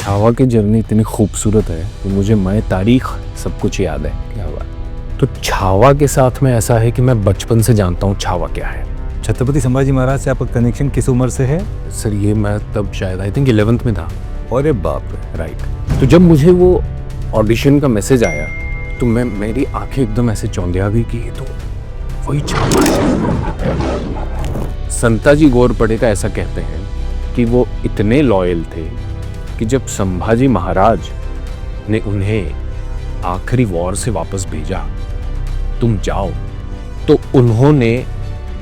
छावा की जर्नी इतनी खूबसूरत है कि मुझे मैं तारीख सब कुछ याद है। क्या हुआ? तो छावा के साथ में ऐसा है कि मैं बचपन से जानता हूँ छावा क्या है। छत्रपति संभाजी महाराज से आपका कनेक्शन किस उम्र से है? सर ये मैं तब शायद आई थिंक 11th में था। अरे बाप रे। राइट। तो जब मुझे वो ऑडिशन का मैसेज आया तो मेरी आंखें एकदम ऐसे चौंधिया गई कि ये तो वही छावा है। संताजी घोरपड़े का ऐसा कहते हैं कि वो इतने लॉयल थे कि जब संभाजी महाराज ने उन्हें आखिरी वॉर से वापस भेजा, तुम जाओ, तो उन्होंने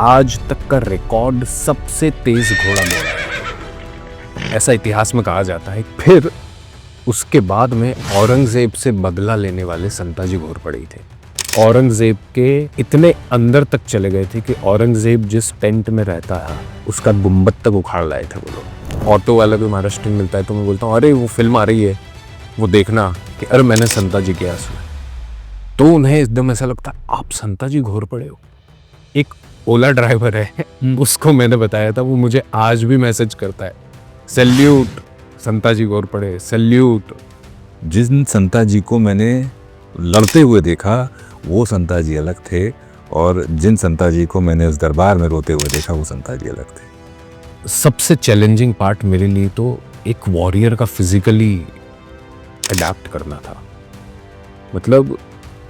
आज तक का रिकॉर्ड सबसे तेज घोड़ा दौड़ा है, ऐसा इतिहास में कहा जाता है। फिर उसके बाद में औरंगजेब से बदला लेने वाले संताजी घोरपड़े ही थे। औरंगजेब के इतने अंदर तक चले गए थे कि औरंगजेब जिस टेंट में रहता है उसका गुंबद तक उखाड़ लाए थे वो लोग। ऑटो वाला भी महाराष्ट्र में मिलता है तो मैं बोलता हूँ अरे वो फिल्म आ रही है वो देखना, कि अरे मैंने संताजी किया सुना। तो उन्हें एकदम ऐसा लगता है आप संताजी घोरपड़े हो। एक ओला ड्राइवर है उसको मैंने बताया था, वो मुझे आज भी मैसेज करता है, सैल्यूट संताजी घोरपड़े, सैल्यूट। जिन संताजी को मैंने लड़ते हुए देखा वो संताजी अलग थे, और जिन संताजी को मैंने उस दरबार में रोते हुए देखा वो संताजी अलग थे। सबसे चैलेंजिंग पार्ट मेरे लिए तो एक वॉरियर का फिजिकली अडैप्ट करना था। मतलब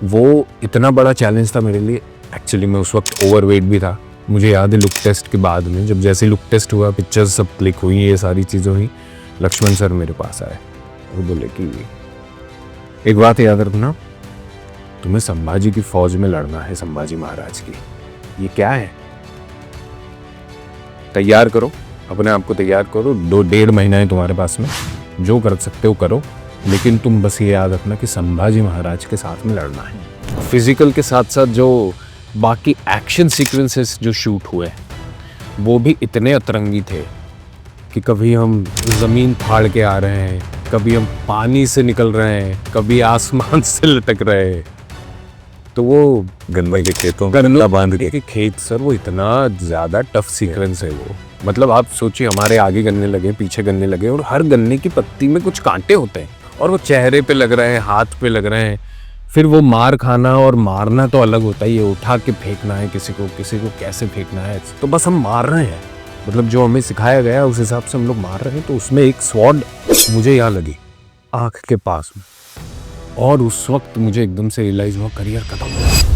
वो इतना बड़ा चैलेंज था मेरे लिए। एक्चुअली मैं उस वक्त ओवरवेट भी था। मुझे याद है लुक टेस्ट के बाद में जब जैसे लुक टेस्ट हुआ, पिक्चर्स सब क्लिक हुई, ये सारी चीज़ें हुई, लक्ष्मण सर मेरे पास आए और बोले कि एक बात याद रखना, तुम्हें संभाजी की फौज में लड़ना है, संभाजी महाराज की। ये क्या है, तैयार करो अपने आप को, तैयार करो, 2-1.5 महीना है तुम्हारे पास में, जो कर सकते हो करो, लेकिन तुम बस ये याद रखना कि संभाजी महाराज के साथ में लड़ना है। फिजिकल के साथ साथ जो बाकी एक्शन सीक्वेंसेस जो शूट हुए वो भी इतने अतरंगी थे कि कभी हम ज़मीन फाड़ के आ रहे हैं, कभी हम पानी से निकल रहे हैं, कभी आसमान से लटक रहे हैं। तो वो गन्नई के खेतों गन्ना बांध के खेत सर, वो इतना ज़्यादा टफ सीक्वेंस है वो। मतलब आप सोचिए हमारे आगे गन्ने लगे, पीछे गन्ने लगे, और हर गन्ने की पत्ती में कुछ कांटे होते हैं और वो चेहरे पे लग रहे हैं, हाथ पे लग रहे हैं। फिर वो मार खाना और मारना तो अलग होता ही है, उठा के फेंकना है किसी को कैसे फेंकना है। तो बस हम मार रहे हैं, मतलब जो हमें सिखाया गया उस हिसाब से हम लोग मार रहे हैं। तो उसमें एक स्वॉर्ड मुझे यहाँ लगी आँख के पास में, और उस वक्त मुझे एकदम से रियलाइज हुआ करियर खत्म हो गया।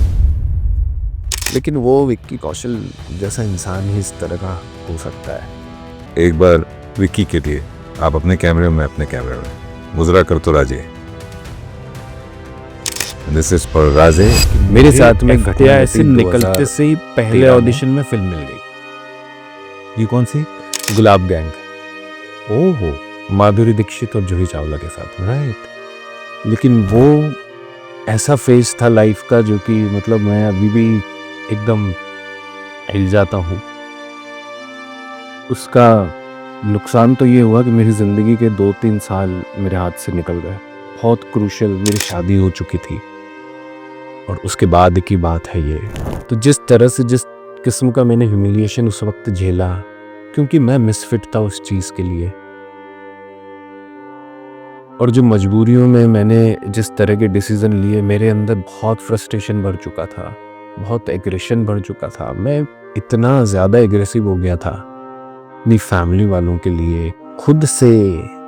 लेकिन वो विक्की कौशल जैसा इंसान ही इस तरह का हो सकता है। एक बार विक्की के लिए आप अपने कैमरे में, अपने कैमरे में मुजरा कर तो राजे। दिस इज फॉर राजे। मेरे साथ में घटिया ऐसे निकलते से ही पहले ऑडिशन में फिल्म मिल गई। ये कौन सी? गुलाब गैंग। ओहो, माधुरी दीक्षित और जूही चावला के साथ में। राइट। लेकिन वो ऐसा फेज था लाइफ का जो कि मतलब मैं अभी भी एकदम हिल जाता हूँ। उसका नुकसान तो ये हुआ कि मेरी ज़िंदगी के 2-3 साल मेरे हाथ से निकल गए। बहुत क्रूशल, मेरी शादी हो चुकी थी और उसके बाद की बात है ये। तो जिस तरह से, जिस किस्म का मैंने ह्यूमिलिएशन उस वक्त झेला, क्योंकि मैं मिसफिट था उस चीज़ के लिए, और जो मजबूरियों में मैंने जिस तरह के डिसीज़न लिए, मेरे अंदर बहुत फ्रस्ट्रेशन बढ़ चुका था, बहुत एग्रेशन बढ़ चुका था। मैं इतना ज़्यादा एग्रेसिव हो गया था अपनी फैमिली वालों के लिए, खुद से,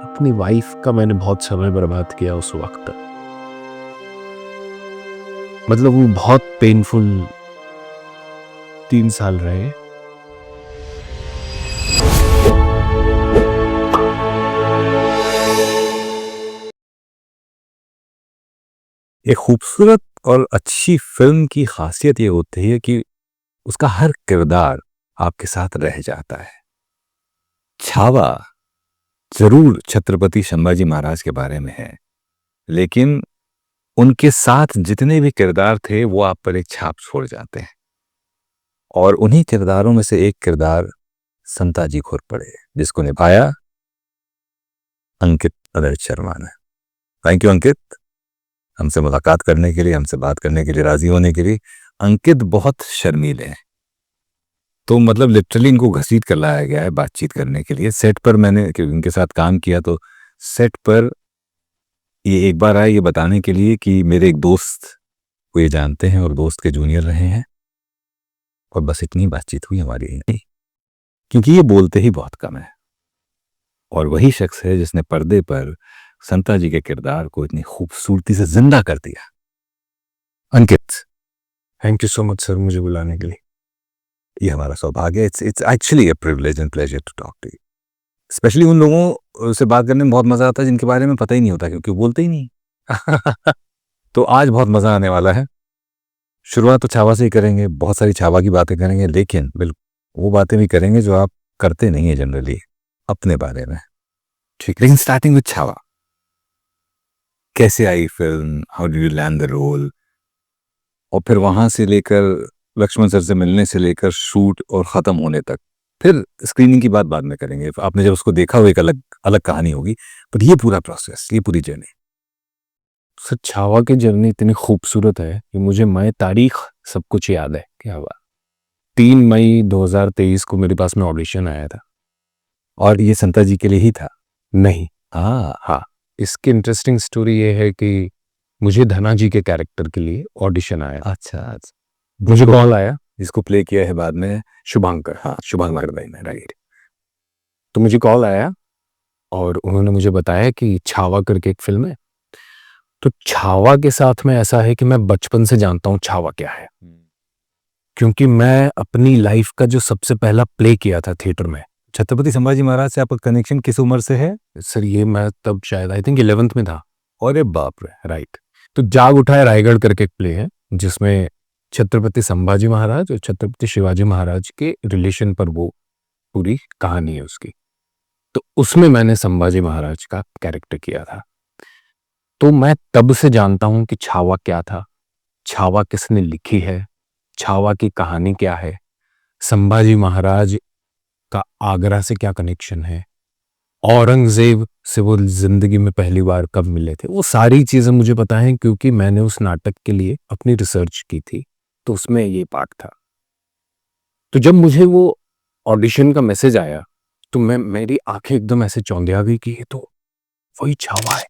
अपनी वाइफ का मैंने बहुत समय बर्बाद किया उस वक्त। मतलब वो बहुत पेनफुल 3 साल रहे। एक खूबसूरत और अच्छी फिल्म की खासियत ये होती है कि उसका हर किरदार आपके साथ रह जाता है। छावा जरूर छत्रपति संभाजी महाराज के बारे में है, लेकिन उनके साथ जितने भी किरदार थे वो आप पर एक छाप छोड़ जाते हैं, और उन्हीं किरदारों में से एक किरदार संताजी घोरपड़े, जिसको निभाया अंकित आदर्श शर्मा ने। थैंक यू अंकित, हमसे मुलाकात करने के लिए, हमसे बात करने के लिए, राजी होने के लिए। अंकित बहुत शर्मीले हैं, तो मतलब लिटरली इनको घसीट कर लाया गया है बातचीत करने के लिए। सेट पर मैंने उनके साथ काम किया तो सेट पर ये एक बार आए ये बताने के लिए कि मेरे एक दोस्त को ये जानते हैं और दोस्त के जूनियर रहे हैं, और बस इतनी बातचीत हुई हमारी, क्योंकि ये बोलते ही बहुत कम है, और वही शख्स है जिसने पर्दे पर संता जी के किरदार को इतनी खूबसूरती से जिंदा कर दिया। Ankit, thank you so much sir मुझे बुलाने के लिए। ये हमारा सौभाग्य है। It's actually a privilege and pleasure to talk to you. Specially उन लोगों से बात करने में बहुत मजा आता है जिनके बारे में पता ही नहीं होता, क्योंकि वो बोलते ही नहीं। तो आज बहुत मजा आने वाला है। शुरुआत तो छावा से ही करेंगे, बहुत सारी छावा की बातें करेंगे, लेकिन बिल्कुल वो बातें भी करेंगे जो आप करते नहीं है जनरली अपने बारे में। ठीक, लेकिन स्टार्टिंग विद छावा, कैसे आई film, how do you land the role, और फिर वहां से लेकर लक्ष्मण सर से मिलने से लेकर शूट और ख़त्म होने तक, फिर स्क्रीनिंग की बात बाद में करेंगे। आपने जब उसको देखा हो एक अलग अलग कहानी होगी, पर ये पूरा प्रोसेस, ये पूरी जर्नी। सर छावा की जर्नी इतनी खूबसूरत है कि मुझे मई तारीख सब कुछ याद है। क्या हुआ, 3 मई 2023 को मेरे पास में ऑडिशन आया था। और ये संता जी के लिए ही था? नहीं, हाँ, इसकी इंटरेस्टिंग स्टोरी ये है कि मुझे धना जी के कैरेक्टर के लिए ऑडिशन आया। अच्छा, मुझे कॉल आया, जिसको प्ले किया है बाद में शुभांकर। हाँ, शुभांकर भाई ने, राइट। तो मुझे कॉल आया और उन्होंने मुझे बताया कि छावा करके एक फिल्म है। तो छावा के साथ में ऐसा है कि मैं बचपन से जानता हूँ छावा क्या है, क्योंकि मैं अपनी लाइफ का जो सबसे पहला प्ले किया था थिएटर में। छत्रपति संभाजी महाराज से आपका कनेक्शन किस उम्र से है? सर ये मैं तब शायद आई थिंक 11th में था। अरे बाप रे, राइट। तो जाग उठाए रायगढ़ करके एक प्ले है जिसमें छत्रपति संभाजी महाराज और छत्रपति शिवाजी महाराज के रिलेशन पर वो पूरी कहानी है उसकी। तो उसमें मैंने संभाजी महाराज का कैरेक्टर किया था। तो मैं तब से जानता हूं कि छावा क्या था, छावा किसने लिखी है, छावा की कहानी क्या है, संभाजी महाराज का आगरा से क्या कनेक्शन है, औरंगजेब से वो जिंदगी में पहली बार कब मिले थे, वो सारी चीजें मुझे पता है क्योंकि मैंने उस नाटक के लिए अपनी रिसर्च की थी। तो उसमें ये पार्ट था। तो जब मुझे वो ऑडिशन का मैसेज आया तो मेरी आंखें एकदम ऐसे चौंधिया गई कि ये तो वही छावा है।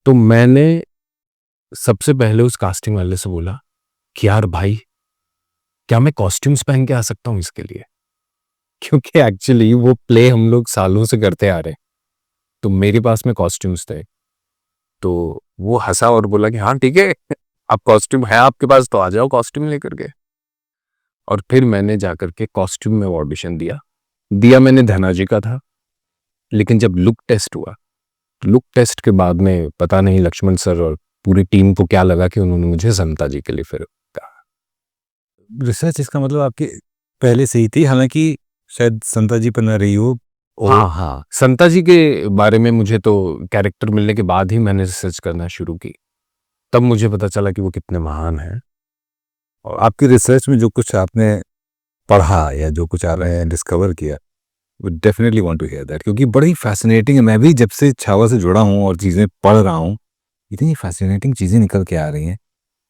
तो मैंने सबसे पहले उस कास्टिंग वाले से बोला कि यार भाई, क्या मैं कॉस्ट्यूम्स पहन के आ सकता हूं इसके लिए, क्योंकि एक्चुअली वो प्ले हम लोग सालों से करते आ रहे, तो मेरे पास में कॉस्ट्यूम्स थे। तो वो हंसा और बोला कि हाँ ठीक है, आप कॉस्ट्यूम है आपके पास तो आ जाओ कॉस्ट्यूम लेकर के। और फिर मैंने जाकर के कॉस्ट्यूम में ऑडिशन दिया मैंने धना जी का था। लेकिन जब लुक टेस्ट हुआ, लुक टेस्ट के बाद में पता नहीं लक्ष्मण सर और पूरी टीम को क्या लगा कि उन्होंने मुझे संता जी के लिए फिर कहा। रिसर्च इसका मतलब आपकी पहले से ही थी, हालांकि शायद संता जी पर न रही हो। हाँ, संता जी के बारे में मुझे तो कैरेक्टर मिलने के बाद ही मैंने रिसर्च करना शुरू की, तब मुझे पता चला कि वो कितने महान हैं। और आपकी रिसर्च में जो कुछ आपने पढ़ा या जो कुछ आपने डिस्कवर किया, वो definitely want to hear that, क्योंकि बड़ी फैसिनेटिंग है। मैं भी जब से छावा से जुड़ा हूँ और चीज़ें पढ़ रहा हूँ, इतनी फैसिनेटिंग चीज़ें निकल के आ रही हैं।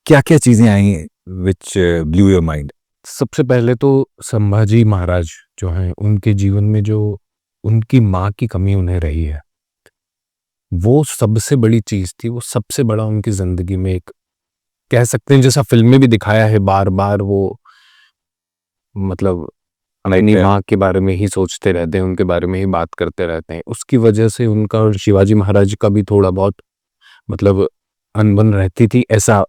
क्या क्या चीज़ें आई विच ब्लू योर माइंड? सबसे पहले तो संभाजी महाराज जो हैं, उनके जीवन में जो उनकी माँ की कमी उन्हें रही है, वो सबसे बड़ी चीज थी। वो सबसे बड़ा उनकी जिंदगी में एक, कह सकते हैं जैसा फिल्म में भी दिखाया है, बार बार वो मतलब अपनी माँ के बारे में ही सोचते रहते हैं, उनके बारे में ही बात करते रहते हैं। उसकी वजह से उनका और शिवाजी महाराज का भी थोड़ा बहुत मतलब अनबन रहती थी, ऐसा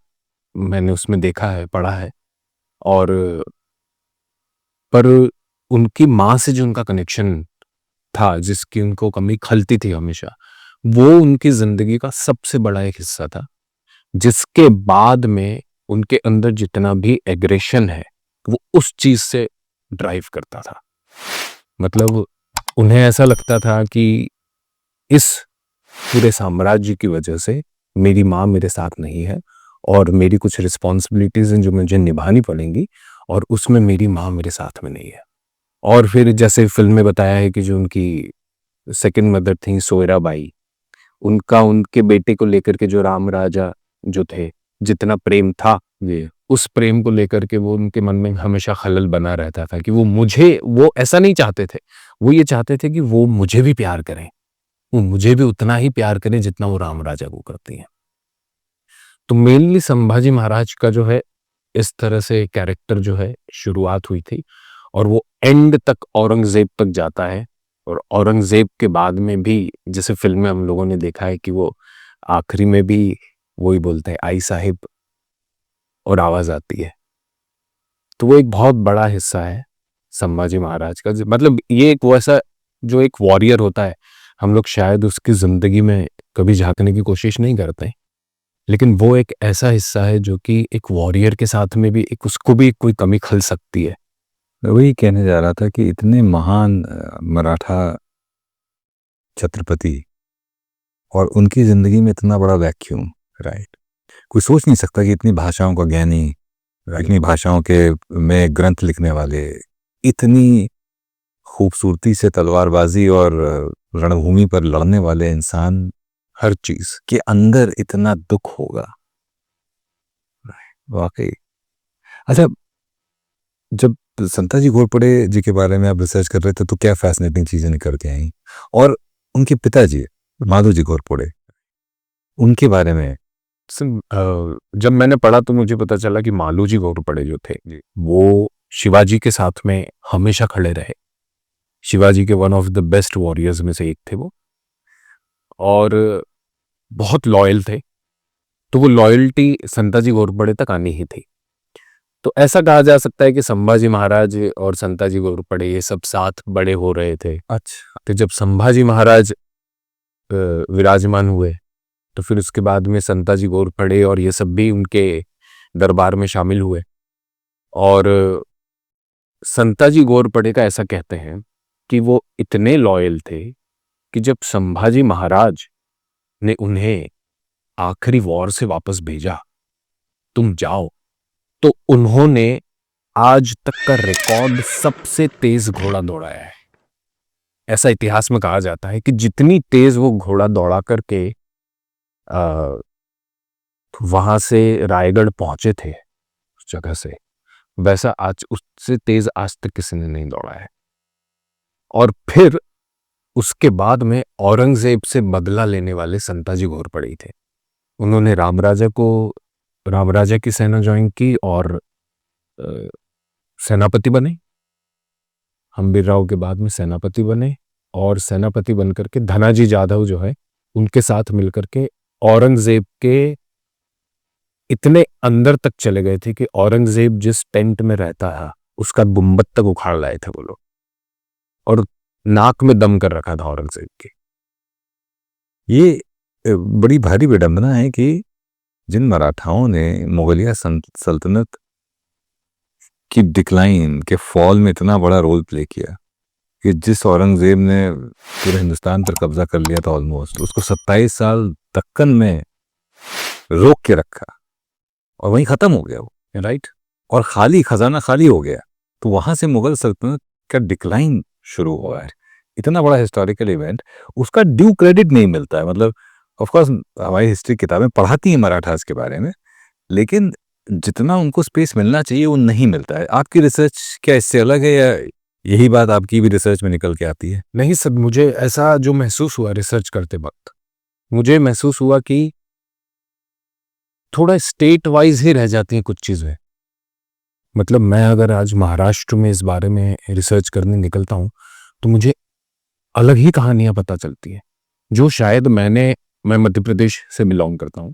मैंने उसमें देखा है, पढ़ा है। और पर उनकी माँ से जो उनका कनेक्शन था, जिसकी उनको कमी खलती थी हमेशा, वो उनकी जिंदगी का सबसे बड़ा एक हिस्सा था, जिसके बाद में उनके अंदर जितना भी एग्रेशन है वो उस चीज से ड्राइव करता था। मतलब उन्हें ऐसा लगता था कि इस पूरे साम्राज्य की वजह से मेरी माँ मेरे साथ नहीं है और मेरी कुछ रिस्पॉन्सिबिलिटीज हैं जो मुझे निभानी पड़ेंगी, और उसमें मेरी माँ मेरे साथ में नहीं है। और फिर जैसे फिल्म में बताया है कि जो उनकी सेकंड मदर थी सोयरा बाई, उनका उनके बेटे को लेकर के जो राम राजा जो थे, जितना प्रेम था, ये उस प्रेम को लेकर के वो उनके मन में हमेशा खलल बना रहता था कि वो ऐसा नहीं चाहते थे, वो ये चाहते थे कि वो मुझे भी प्यार करें, वो मुझे भी उतना ही प्यार करें जितना वो राम राजा को करती हैं। तो मेनली संभाजी महाराज का जो है इस तरह से कैरेक्टर जो है शुरुआत हुई थी और वो एंड तक औरंगजेब तक जाता है। और औरंगजेब के बाद में भी जैसे फिल्म में हम लोगों ने देखा है कि वो आखिरी में भी वही बोलते हैं आई साहिब और आवाज आती है। तो वो एक बहुत बड़ा हिस्सा है संभाजी महाराज का। मतलब ये एक वैसा जो एक वॉरियर होता है, हम लोग शायद उसकी जिंदगी में कभी झांकने की कोशिश नहीं करते, लेकिन वो एक ऐसा हिस्सा है जो कि एक वॉरियर के साथ में भी एक उसको भी कोई कमी खल सकती है। मैं वही कहने जा रहा था कि इतने महान मराठा छत्रपति और उनकी जिंदगी में इतना बड़ा वैक्यूम, राइट। कोई सोच नहीं सकता कि इतनी भाषाओं का ज्ञानी, इतनी भाषाओं के में ग्रंथ लिखने वाले, इतनी खूबसूरती से तलवारबाजी और रणभूमि पर लड़ने वाले इंसान हर चीज के अंदर इतना दुख होगा, वाकई। अच्छा, जब संताजी घोरपड़े जी के बारे में आप रिसर्च कर रहे थे तो क्या फैसिनेटिंग चीजें निकल के आई? और उनके पिताजी माधोजी घोरपड़े, उनके बारे में जब मैंने पढ़ा तो मुझे पता चला कि मालूजी घोरपड़े जो थे वो शिवाजी के साथ में हमेशा खड़े रहे। शिवाजी के one of the best warriors में से एक थे वो, और बहुत लॉयल थे। तो वो लॉयल्टी संताजी घोरपड़े तक आनी ही थी। तो ऐसा कहा जा सकता है कि संभाजी महाराज और संताजी घोरपड़े ये सब साथ बड़े हो रहे थे। अच्छा, तो जब संभाजी महाराज विराजमान हुए तो फिर उसके बाद में संताजी घोरपड़े और ये सब भी उनके दरबार में शामिल हुए। और संताजी घोरपड़े का ऐसा कहते हैं कि वो इतने लॉयल थे कि जब संभाजी महाराज ने उन्हें आखिरी वॉर से वापस भेजा, तुम जाओ, तो उन्होंने आज तक का रिकॉर्ड सबसे तेज घोड़ा दौड़ाया है। ऐसा इतिहास में कहा जाता है कि जितनी तेज वो घोड़ा दौड़ा करके वहां से रायगढ़ पहुंचे थे उस जगह से, वैसा आज उससे तेज आज तक किसी ने नहीं दौड़ा है। और फिर उसके बाद में औरंगजेब से बदला लेने वाले संताजी घोरपड़े ही थे। उन्होंने राम राजा की सेना ज्वाइन की और सेनापति बने। हम्बीर राव के बाद में सेनापति बने और सेनापति बनकर के धनाजी जाधव जो है उनके साथ मिलकर के औरंगजेब के इतने अंदर तक चले गए थे कि औरंगजेब जिस टेंट में रहता था उसका गुंबद तक उखाड़ लाए थे वो लोग, और नाक में दम कर रखा था औरंगजेब के। ये बड़ी भारी विडंबना है कि जिन मराठाओं ने मुगलिया सल्तनत की डिक्लाइन के फॉल में इतना बड़ा रोल प्ले किया कि जिस औरंगजेब ने पूरे हिंदुस्तान पर कब्जा कर लिया था ऑलमोस्ट, उसको 27 साल दक्कन में रोक के रखा और वहीं खत्म हो गया वो, राइट। और खजाना खाली हो गया, तो वहां से मुगल सल्तनत का डिक्लाइन शुरू हुआ है। इतना बड़ा हिस्टोरिकल इवेंट, उसका ड्यू क्रेडिट नहीं मिलता है। मतलब ऑफ कोर्स हमारी हिस्ट्री किताबें पढ़ाती हैं मराठास के बारे में, लेकिन जितना उनको स्पेस मिलना चाहिए वो नहीं मिलता है। आपकी रिसर्च क्या इससे अलग है या यही बात आपकी भी रिसर्च में निकल के आती है? नहीं सर, मुझे ऐसा जो महसूस हुआ रिसर्च करते वक्त, मुझे महसूस हुआ कि थोड़ा स्टेट वाइज ही रह जाती हैं कुछ चीजें। मतलब मैं अगर आज महाराष्ट्र में इस बारे में रिसर्च करने निकलता हूं तो मुझे अलग ही कहानियां पता चलती हैं जो शायद मैं मध्य प्रदेश से बिलोंग करता हूं,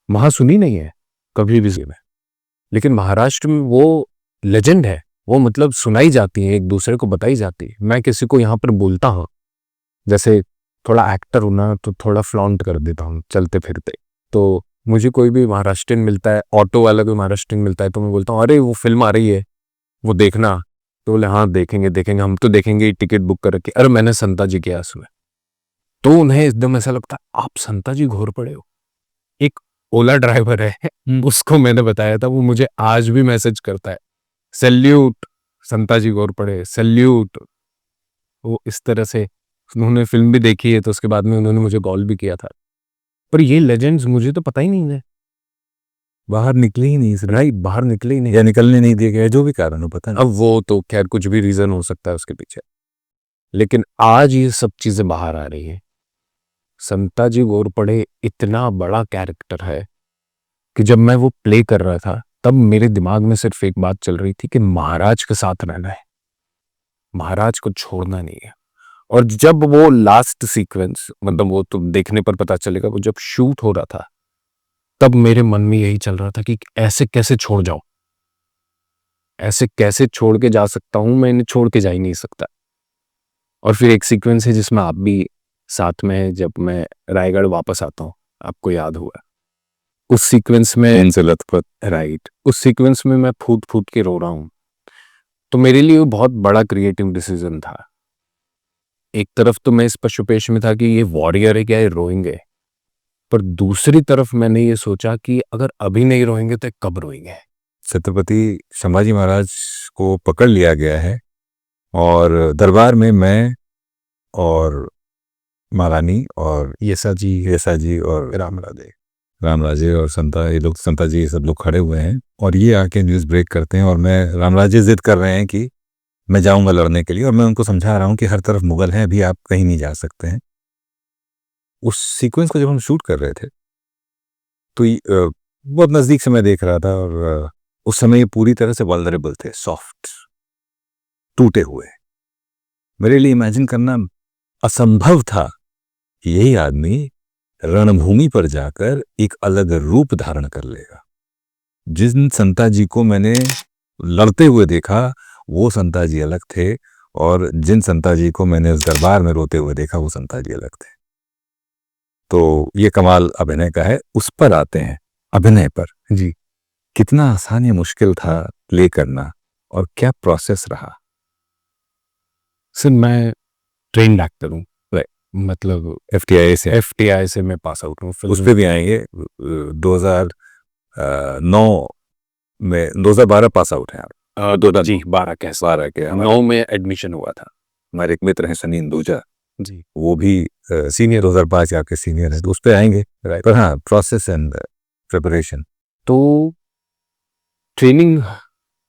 वहां सुनी नहीं है कभी भी में। लेकिन महाराष्ट्र में वो लेजेंड है, वो मतलब सुनाई जाती है, एक दूसरे को बताई जाती है। मैं किसी को यहाँ पर बोलता हूँ, जैसे थोड़ा एक्टर हूं ना तो थोड़ा फ्लॉन्ट कर देता हूँ चलते फिरते, तो मुझे कोई भी महाराष्ट्रियन मिलता है, ऑटो वाला कोई महाराष्ट्रियन मिलता है तो मैं बोलता हूँ अरे वो फिल्म आ रही है वो देखना। तो बोले हाँ देखेंगे हम तो देखेंगे, टिकट बुक कर रखी। अरे मैंने संता जी किया उसमें, तो उन्हें एकदम ऐसा लगता है आप संता जी घोरपड़े हो। एक ओला ड्राइवर है उसको मैंने बताया था, वो मुझे आज भी मैसेज करता है, सैल्यूट संता जी घोरपड़े सैल्यूट। वो इस तरह से उन्होंने फिल्म भी देखी है तो उसके बाद में उन्होंने मुझे कॉल भी किया था। पर ये लेजेंड्स मुझे तो पता ही नहीं है, बाहर निकले ही नहीं, राइट, बाहर निकले ही नहीं या निकलने नहीं दिए गए, जो भी कारण हो पता नहीं। अब वो तो खैर कुछ भी रीजन हो सकता है उसके पीछे, लेकिन आज ये सब चीजें बाहर आ रही है संताजी घोरपड़े इतना बड़ा कैरेक्टर है कि जब मैं वो प्ले कर रहा था तब मेरे दिमाग में सिर्फ एक बात चल रही थी कि महाराज के साथ रहना है, महाराज को छोड़ना नहीं है। और जब वो लास्ट सीक्वेंस, मतलब वो तो देखने पर पता चलेगा, वो जब शूट हो रहा था तब मेरे मन में यही चल रहा था कि ऐसे कैसे छोड़ जाऊं, ऐसे कैसे छोड़ के जा सकता हूं, मैं इन्हें छोड़ के जा ही नहीं सकता। और फिर एक सीक्वेंस है जिसमें आप भी साथ में हैं, जब मैं रायगढ़ वापस आता हूं, आपको याद हुआ उस सीक्वेंस में, इनसे लथपथ। राइट, उस सीक्वेंस में मैं फूट फूट के रो रहा हूं। तो मेरे लिए वो बहुत बड़ा क्रिएटिव डिसीजन था। एक तरफ तो मैं इस पशुपेश में था कि ये वॉरियर है, क्या ये रोएंगे, पर दूसरी तरफ मैंने ये सोचा कि अगर अभी नहीं रोएंगे तो कब रोएंगे। छत्रपति संभाजी महाराज को पकड़ लिया गया है और दरबार में मैं और महारानी और येसा जी और रामराजे और संता, ये लोग, संता जी, ये सब लोग खड़े हुए हैं और ये आके न्यूज़ ब्रेक करते हैं और मैं, रामराजे जिद कर रहे हैं कि मैं जाऊंगा लड़ने के लिए और मैं उनको समझा रहा हूं कि हर तरफ मुगल हैं, अभी आप कहीं नहीं जा सकते हैं। उस सीक्वेंस को जब हम शूट कर रहे थे तो बहुत नज़दीक से मैं देख रहा था और उस समय ये पूरी तरह से वल्नरेबल थे, सॉफ्ट, टूटे हुए। मेरे लिए इमेजिन करना असंभव था कि यही आदमी रणभूमि पर जाकर एक अलग रूप धारण कर लेगा। जिन संता जी को मैंने लड़ते हुए देखा वो संता जी अलग थे और जिन संता जी को मैंने उस दरबार में रोते हुए देखा वो संता जी अलग थे। तो ये कमाल अभिनय का है। उस पर आते हैं, अभिनय पर। जी, कितना आसान या मुश्किल था प्ले करना और क्या प्रोसेस रहा? सर मैं ट्रेन्ड एक्टर हूँ, मतलब FTI से मैं पास आउट हूँ। उस पे भी आएंगे। 2009 में, 2012 पास आउट हैं आप? जी, 12 के 9 में एडमिशन हुआ था। हमारे एक मित्र हैं सनी इंदुजा, जी, वो भी सीनियर 2005 के आपके सीनियर है, तो उस पे आएंगे। पर हाँ, प्रोसेस एंड प्रिपरेशन। तो ट्रेनिंग,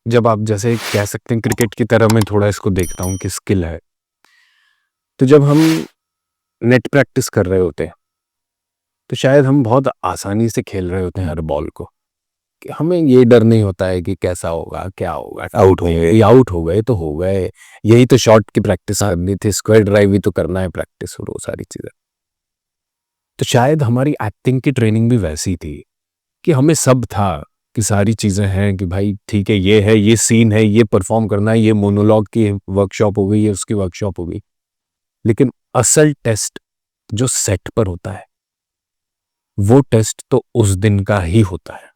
जब आप जैसे कह सकते हैं क्रिकेट की तरह मैं थोड़ा इसको देखता हूँ कि स्किल है, तो जब हम नेट प्रैक्टिस कर रहे होते हैं तो शायद हम बहुत आसानी से खेल रहे होते हैं हर बॉल को, कि हमें ये डर नहीं होता है कि कैसा होगा, क्या होगा, आउट होंगे। ये आउट हो गए तो हो गए, यही तो शॉट की प्रैक्टिस करनी थी, स्क्वायर ड्राइव भी तो करना है प्रैक्टिस और वो सारी चीजें। तो शायद हमारी एक्टिंग की ट्रेनिंग भी वैसी थी कि हमें सब था कि सारी चीजें हैं कि भाई ठीक है, ये है, ये सीन है, ये परफॉर्म करना है, ये मोनोलॉग की वर्कशॉप हो गई, ये उसकी वर्कशॉप हो गई। लेकिन असल टेस्ट जो सेट पर होता है वो टेस्ट तो उस दिन का ही होता है।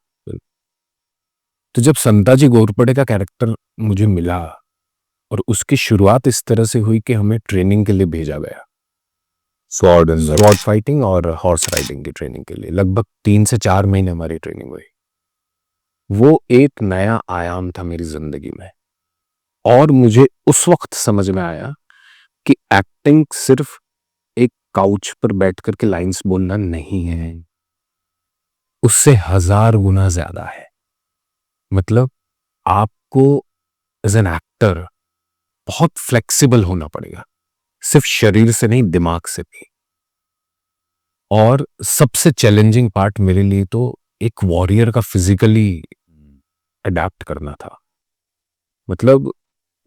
तो जब संताजी घोरपड़े का कैरेक्टर मुझे मिला और उसकी शुरुआत इस तरह से हुई कि हमें ट्रेनिंग के लिए भेजा गया, स्वॉर्ड फाइटिंग और हॉर्स राइडिंग की ट्रेनिंग के लिए, लगभग 3 से 4 महीने हमारी ट्रेनिंग हुई। वो एक नया आयाम था मेरी जिंदगी में और मुझे उस वक्त समझ में आया कि एक्टिंग सिर्फ एक काउच पर बैठ करके लाइंस बोलना नहीं है, उससे 1000 गुना ज्यादा है। मतलब आपको एज एन एक्टर बहुत फ्लेक्सिबल होना पड़ेगा, सिर्फ शरीर से नहीं, दिमाग से भी। और सबसे चैलेंजिंग पार्ट मेरे लिए तो एक वॉरियर का फिजिकली अडेप्ट करना था। मतलब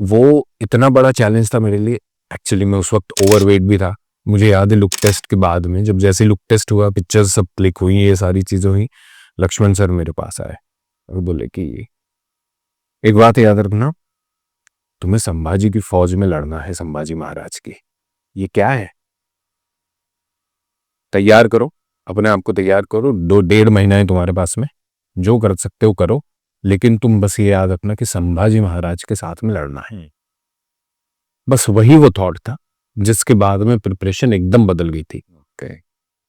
वो इतना बड़ा चैलेंज था मेरे लिए। एक्चुअली मैं उस वक्त ओवरवेट भी था। मुझे याद है लुक टेस्ट के बाद में, जब जैसे लुक टेस्ट हुआ, पिक्चर्स सब क्लिक हुई, ये सारी चीजें हुई, लक्ष्मण सर मेरे पास आए और बोले कि एक बात याद रखना, तुम्हें संभाजी की फौज में लड़ना है, संभाजी महाराज की। ये क्या है, तैयार करो, अपने आप को तैयार करो, 1.5 महीना है तुम्हारे पास में, जो कर सकते हो करो, लेकिन तुम बस ये याद रखना कि संभाजी महाराज के साथ में लड़ना है। बस वही वो थॉट था जिसके बाद में प्रिपरेशन एकदम बदल गई थी।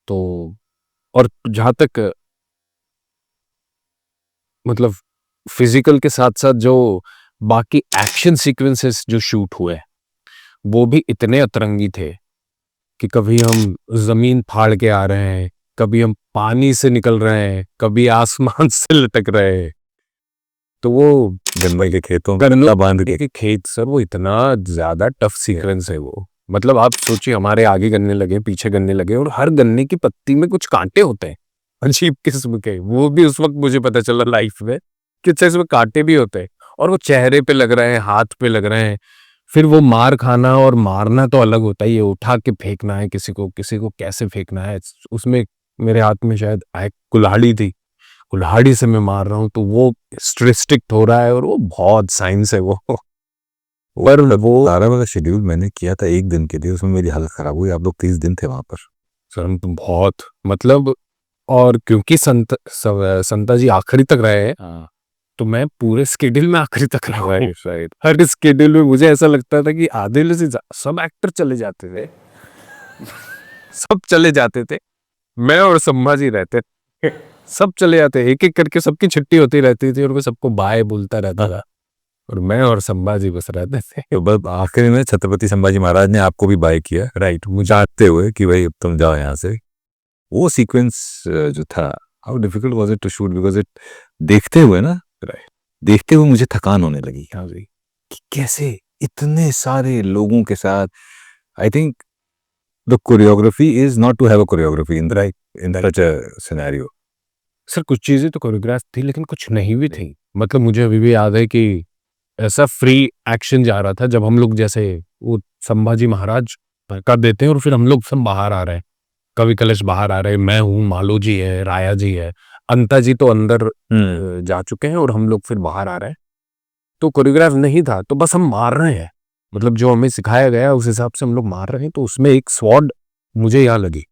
तो और जहां तक मतलब फिजिकल के साथ साथ जो बाकी एक्शन सीक्वेंसेस जो शूट हुए वो भी इतने अतरंगी थे कि कभी हम जमीन फाड़ के आ रहे हैं, कभी हम पानी से निकल रहे हैं, कभी आसमान से लटक रहे हैं। तो वो गन्ने के खेतों गन्ना बांध के खेत, सर वो इतना ज्यादा टफ सीक्वेंस है वो। मतलब आप सोचिए, हमारे आगे गन्ने लगे, पीछे गन्ने लगे, और हर गन्ने की पत्ती में कुछ कांटे होते हैं अजीब किस्म के। वो भी उस वक्त मुझे पता चला लाइफ में कि अच्छा इसमें कांटे भी होते हैं, और वो चेहरे पे लग रहे हैं, हाथ पे लग रहे हैं। फिर वो मार खाना और मारना तो अलग होता है, ये उठा के फेंकना है किसी को कैसे फेंकना है। उसमें मेरे हाथ में शायद एक कुल्हाड़ी थी, कुल्हाड़ी से मैं मार रहा हूँ, तो वो स्ट्रिक्ट हो रहा है, और वो बहुत साइंस है वो। पर वो 12 वाला शेड्यूल मैंने किया था एक दिन के लिए, उसमें मेरी हालत खराब हुई। आप लोग 30 दिन थे वहां पर। सर हम तो बहुत मतलब, और क्योंकि संता जी आखिरी तक रहे हैं, तो मैं पूरे स्केड्यूल में आखिरी तक रहा हूँ। हर स्केड्यूल में मुझे ऐसा लगता था कि आधे से सब एक्टर चले जाते थे, सब चले जाते थे, मैं और संभाजी रहते थे। सब चले जाते, एक एक करके सबकी छुट्टी होती रहती थी, और मैं सबको बाय बोलता रहता था, और मैं और संभाजी बस रहते थे। तो बस आखिर में छत्रपति संभाजी महाराज ने आपको भी बाय किया, राइट, मुझे चाहते हुए कि भाई अब तुम जाओ यहाँ से। वो सीक्वेंस जो था, how difficult was it to shoot, because it देखते हुए ना, राइट, देखते हुए मुझे थकान होने लगी हाँ जी, कि कैसे इतने सारे लोगों के साथ। I think the choreography is not to have a choreography in right. In such a scenario. Sir कुछ चीजें तो कोरियोग्राफ थी, लेकिन कुछ नहीं भी थी। मतलब मुझे अभी भी याद है कि ऐसा फ्री एक्शन जा रहा था, जब हम लोग जैसे वो संभाजी महाराज कर देते हैं, और फिर हम लोग सब बाहर आ रहे हैं, कवि कलश बाहर आ रहे हैं, मैं हूँ, मालो जी है, राया जी है, अंता जी तो अंदर जा चुके हैं, और हम लोग फिर बाहर आ रहे हैं। तो कोरियोग्राफ नहीं था, तो बस हम मार रहे हैं, मतलब जो हमें सिखाया गया उस हिसाब से हम लोग मार रहे हैं। तो उसमें एक स्वॉर्ड मुझे यहाँ लगी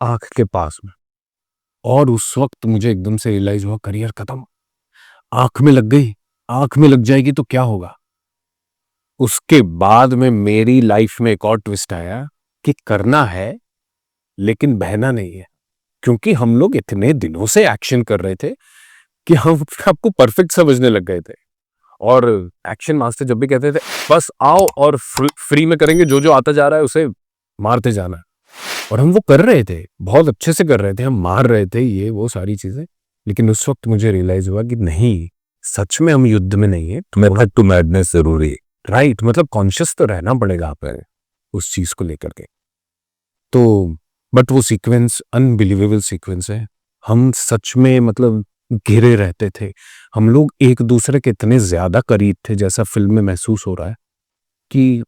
आंख के पास में, और उस वक्त मुझे एकदम से रियलाइज हुआ करियर खत्म, आंख में लग गई, आंख में लग जाएगी तो क्या होगा। उसके बाद में मेरी लाइफ में एक और ट्विस्ट आया कि करना है लेकिन बहना नहीं है, क्योंकि हम लोग इतने दिनों से एक्शन कर रहे थे कि हम आपको परफेक्ट समझने लग गए थे। और एक्शन मास्टर जब भी कहते थे बस आओ और फ्री में करेंगे, जो जो आता जा रहा है उसे मारते जाना, और हम वो कर रहे थे, बहुत अच्छे से कर रहे थे, हम मार रहे थे ये वो सारी चीजें। लेकिन उस वक्त मुझे रियलाइज हुआ कि नहीं, सच में हम युद्ध में नहीं है, मेथड टू मैडनेस जरूरी है। राइट, मतलब कॉन्शियस तो रहना पड़ेगा आप उस चीज को लेकर के। तो बट वो सीक्वेंस अनबिलीवेबल सीक्वेंस है। हम सच में मतलब घिरे रहते थे, हम लोग एक दूसरे के इतने ज्यादा करीब थे, जैसा फिल्म में महसूस हो रहा है कि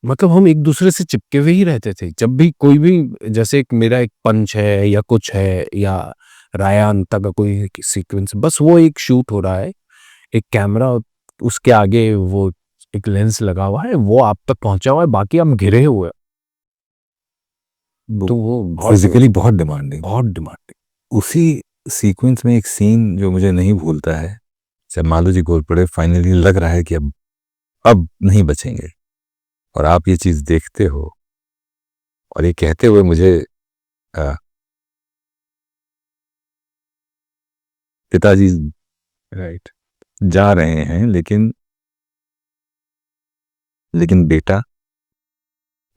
मतलब हम एक दूसरे से चिपके हुए ही रहते थे। जब भी कोई भी, जैसे एक मेरा एक पंच है या कुछ है, या राया अंता का कोई सीक्वेंस, बस वो एक शूट हो रहा है, एक कैमरा उसके आगे वो एक लेंस लगा हुआ है, वो आप तक पहुंचा हुआ है, बाकी हम घिरे हुए हैं। तो वो फिजिकली बहुत डिमांडिंग। बहुत डिमांडिंग। उसी सीक्वेंस में एक सीन जो मुझे नहीं भूलता है, जब मालो जी घोरपड़े फाइनली लग रहा है कि अब नहीं बचेंगे, और आप ये चीज देखते हो, और ये कहते हुए मुझे पिताजी राइट, जा रहे हैं, लेकिन बेटा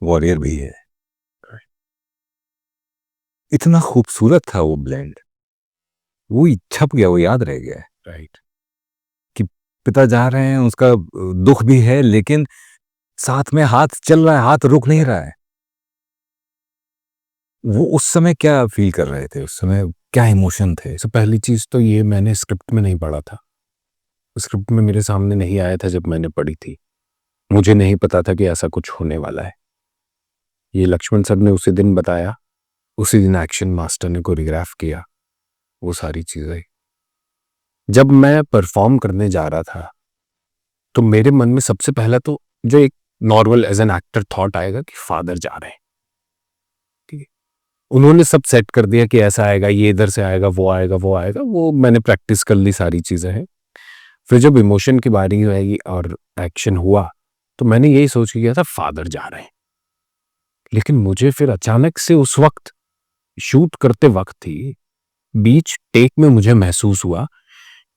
वॉरियर भी है। इतना खूबसूरत था वो ब्लेंड, वो ही छप गया, वो याद रह गया है राइट, कि पिता जा रहे हैं, उसका दुख भी है, लेकिन साथ में हाथ चल रहा है, हाथ रुक नहीं रहा है। वो उस समय क्या फील कर रहे थे, उस समय क्या इमोशन थे? सबसे पहली चीज तो ये, मैंने स्क्रिप्ट में नहीं पढ़ा था, स्क्रिप्ट में मेरे सामने नहीं आया था जब मैंने पढ़ी थी, मुझे नहीं पता था कि ऐसा कुछ होने वाला है। ये लक्ष्मण सर ने उसी दिन बताया, उसी दिन एक्शन मास्टर ने कोरियोग्राफ किया वो सारी चीजें। जब मैं परफॉर्म करने जा रहा था, तो मेरे मन में सबसे पहला तो जो एक normal as an actor thought आएगा कि फादर जा रहे हैं, ठीक है। उन्होंने सब सेट कर दिया कि ऐसा आएगा, ये इधर से आएगा, वो आएगा, वो आएगा, वो मैंने प्रैक्टिस कर ली, सारी चीजें हैं। फिर जब इमोशन की बारी आएगी और एक्शन हुआ, तो मैंने यही सोच के किया था फादर जा रहे हैं। लेकिन मुझे फिर अचानक से उस वक्त शूट करते वक्त ही बीच टेक में मुझे महसूस हुआ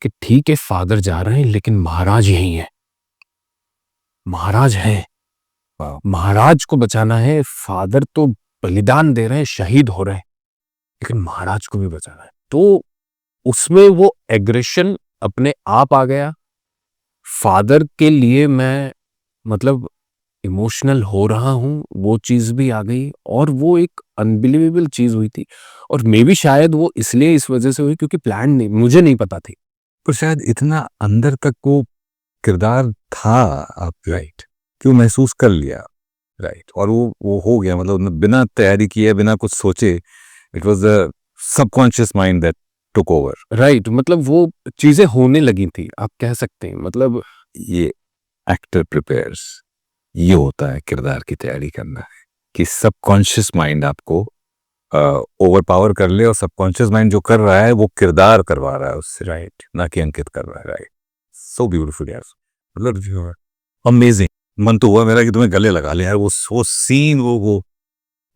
कि ठीक है फादर जा रहे हैं, लेकिन महाराज यही है, महाराज हैं, महाराज को बचाना है। फादर तो बलिदान दे रहे हैं, शहीद हो रहे हैं, लेकिन महाराज को भी बचाना है। तो उसमें वो एग्रेशन अपने आप आ गया। फादर के लिए मैं मतलब इमोशनल हो रहा हूँ, वो चीज़ भी आ गई और वो एक अनबिलीवेबल चीज़ हुई थी और मे बी शायद वो इसलिए इस वजह से हुई क्योंकि प्लान नहीं, मुझे नहीं पता थी। पर शायद इतना अंदर तक वो किरदार था आप राइट। क्यों महसूस कर लिया, राइट, और वो हो गया, मतलब बिना तैयारी किए बिना कुछ सोचे, it was the subconscious mind that took over. Right, मतलब वो चीज़ें होने लगी थी, आप कह सकते हैं। मतलब ये एक्टर प्रिपेयर्स, ये होता है किरदार की तैयारी करना, है कि सबकॉन्शियस माइंड आपको ओवर पावर कर ले, और सबकॉन्शियस माइंड जो कर रहा है वो किरदार करवा रहा है उससे, राइट, ना कि अंकित कर रहा है, राइट। सो ब्यूटीफुल यार, मतलब अमेजिंग। मन तो हुआ मेरा कि तुम्हें गले लगा ले यार, वो सीन, वो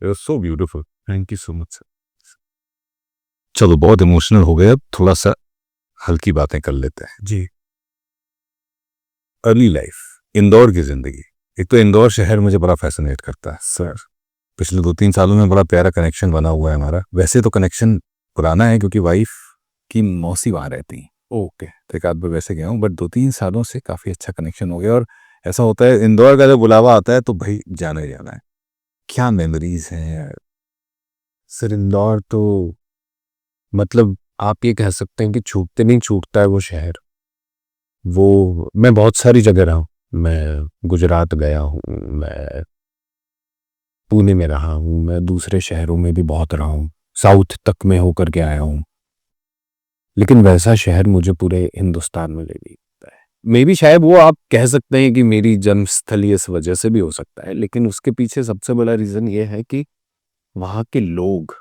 so beautiful. Thank you so much sir. चलो बहुत इमोशनल हो गए, अब थोड़ा सा हल्की बातें कर लेते हैं जी। अर्ली लाइफ, इंदौर की जिंदगी। एक तो इंदौर शहर मुझे बड़ा फैसिनेट करता है सर। पिछले 2-3 सालों में बड़ा प्यारा कनेक्शन बना हुआ है हमारा। वैसे तो कनेक्शन पुराना है क्योंकि वाइफ की मौसी वहाँ रहती। ओके, तो एक आध बार वैसे गया हूँ, बट 2-3 सालों से काफ़ी अच्छा कनेक्शन हो गया। और ऐसा होता है इंदौर का जब बुलावा आता है तो भाई जाना ही जाना है। क्या मेमोरीज हैं यार सर, इंदौर तो मतलब आप ये कह सकते हैं कि छूटते नहीं छूटता है वो शहर। वो मैं बहुत सारी जगह रहा हूँ, मैं गुजरात गया हूँ, मैं पुणे में रहा हूँ, मैं दूसरे शहरों में भी बहुत रहा हूँ, साउथ तक में होकर के आया हूँ, लेकिन वैसा शहर मुझे पूरे हिंदुस्तान में नहीं मिलता है। मे बी शायद वो आप कह सकते हैं कि मेरी जन्मस्थली इस वजह से भी हो सकता है, लेकिन उसके पीछे सबसे बड़ा रीजन ये है कि वहाँ के लोग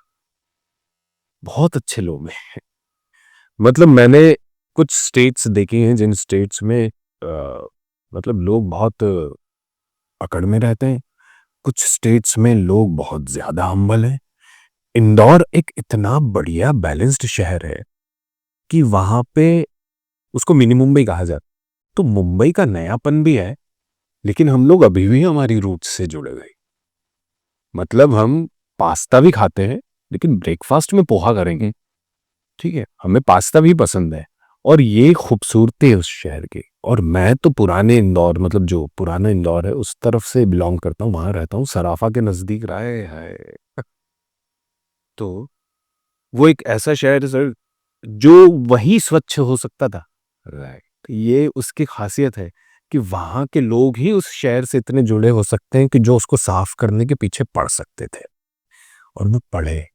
बहुत अच्छे लोग हैं। मतलब मैंने कुछ स्टेट्स देखी हैं जिन स्टेट्स में मतलब लोग बहुत अकड़ में रहते हैं, कुछ स्टेट्स में लोग बहुत ज्यादा हम्बल हैं। इंदौर एक इतना बढ़िया बैलेंस्ड शहर है कि वहां पे उसको मिनी मुंबई कहा जाता है। तो मुंबई का नयापन भी है, लेकिन हम लोग अभी भी हमारी रूट्स से जुड़े हुए। मतलब हम पास्ता भी खाते हैं, लेकिन ब्रेकफास्ट में पोहा करेंगे। ठीक है, हमें पास्ता भी पसंद है और ये खूबसूरती है उस शहर की। और मैं तो पुराने इंदौर, मतलब जो पुराना इंदौर है उस तरफ से बिलोंग करता हूँ, वहां रहता हूँ, सराफा के नजदीक रहा है। तो वो एक ऐसा शहर है सर जो वही स्वच्छ हो सकता था। राइट, ये उसकी खासियत है कि वहां के लोग ही उस शहर से इतने जुड़े हो सकते हैं कि जो उसको साफ करने के पीछे पड़ सकते थे, और वो पढ़े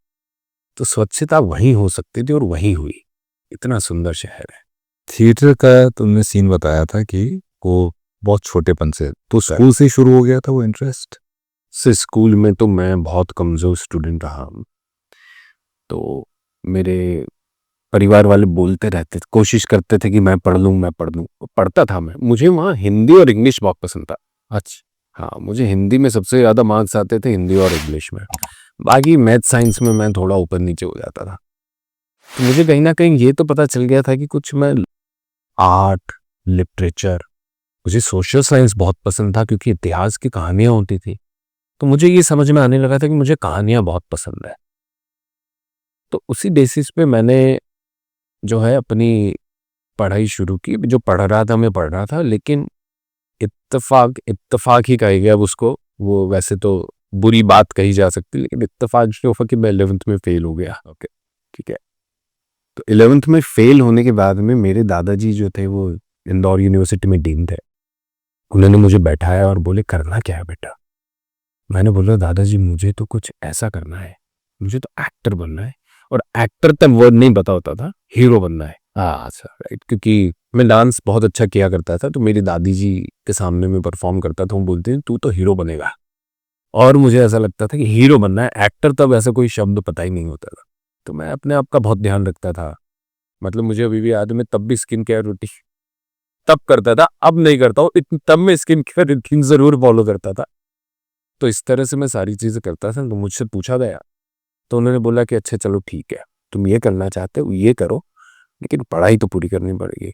तो स्वच्छता वहीं हो सकती थी और वहीं हुई। इतना सुंदर शहर है। थिएटर का तुमने सीन बताया था कि वो बहुत छोटेपन से, तो स्कूल से ही शुरू हो गया था वो इंटरेस्ट? से स्कूल में तो मैं बहुत कमजोर स्टूडेंट रहा हूं, तो मेरे परिवार वाले बोलते रहते थे, कोशिश करते थे कि मैं पढ़ लूं, मैं पढ़ लूं। पढ़ता था मैं, मुझे वहाँ हिंदी और इंग्लिश बहुत पसंद था। अच्छा, हाँ, मुझे हिंदी में सबसे ज़्यादा मार्क्स आते थे, हिंदी और इंग्लिश में। बाकी मैथ साइंस में मैं थोड़ा ऊपर नीचे हो जाता था। तो मुझे कहीं ना कहीं ये तो पता चल गया था कि कुछ मैं आर्ट, लिटरेचर, मुझे सोशल साइंस बहुत पसंद था क्योंकि इतिहास की कहानियां होती थी। तो मुझे ये समझ में आने लगा था कि मुझे कहानियां बहुत पसंद है। तो उसी बेसिस पे मैंने जो है अपनी पढ़ाई शुरू की। जो पढ़ रहा था मैं पढ़ रहा था, लेकिन इत्तेफाक इत्तेफाक ही कहेगा अब उसको, वो वैसे तो बुरी बात कही जा सकती है, लेकिन इत्तेफाक जो हुआ कि मैं 11th में फेल हो गया। ओके, ठीक है। तो 11th में फेल होने के बाद में मेरे दादाजी जो थे वो इंदौर यूनिवर्सिटी में डीन थे। उन्होंने मुझे बैठाया और बोले, करना क्या है बेटा? मैंने बोला, दादाजी मुझे तो कुछ ऐसा करना है, मुझे तो एक्टर बनना है। और एक्टर तक वर्ड नहीं पता होता था, हीरो बनना है। हाँ अच्छा, राइट, क्योंकि मैं डांस बहुत अच्छा किया करता था, तो मेरी दादी जी के सामने मैं परफॉर्म करता था, वो बोलते थे तू तो हीरो बनेगा। और मुझे ऐसा लगता था कि हीरो बनना है, एक्टर तब ऐसा कोई शब्द पता ही नहीं होता था। तो मैं अपने आप का बहुत ध्यान रखता था। मतलब मुझे अभी भी याद है, मैं तब भी स्किन केयर रूटीन तब करता था, अब नहीं करता हूँ। तब मैं स्किन केयर रूटीन जरूर फॉलो करता था। तो इस तरह से मैं सारी चीजें करता था। तो मुझसे पूछा गया, तो उन्होंने बोला कि अच्छा चलो ठीक है, तुम ये करना चाहते हो ये करो, लेकिन पढ़ाई तो पूरी करनी पड़ेगी।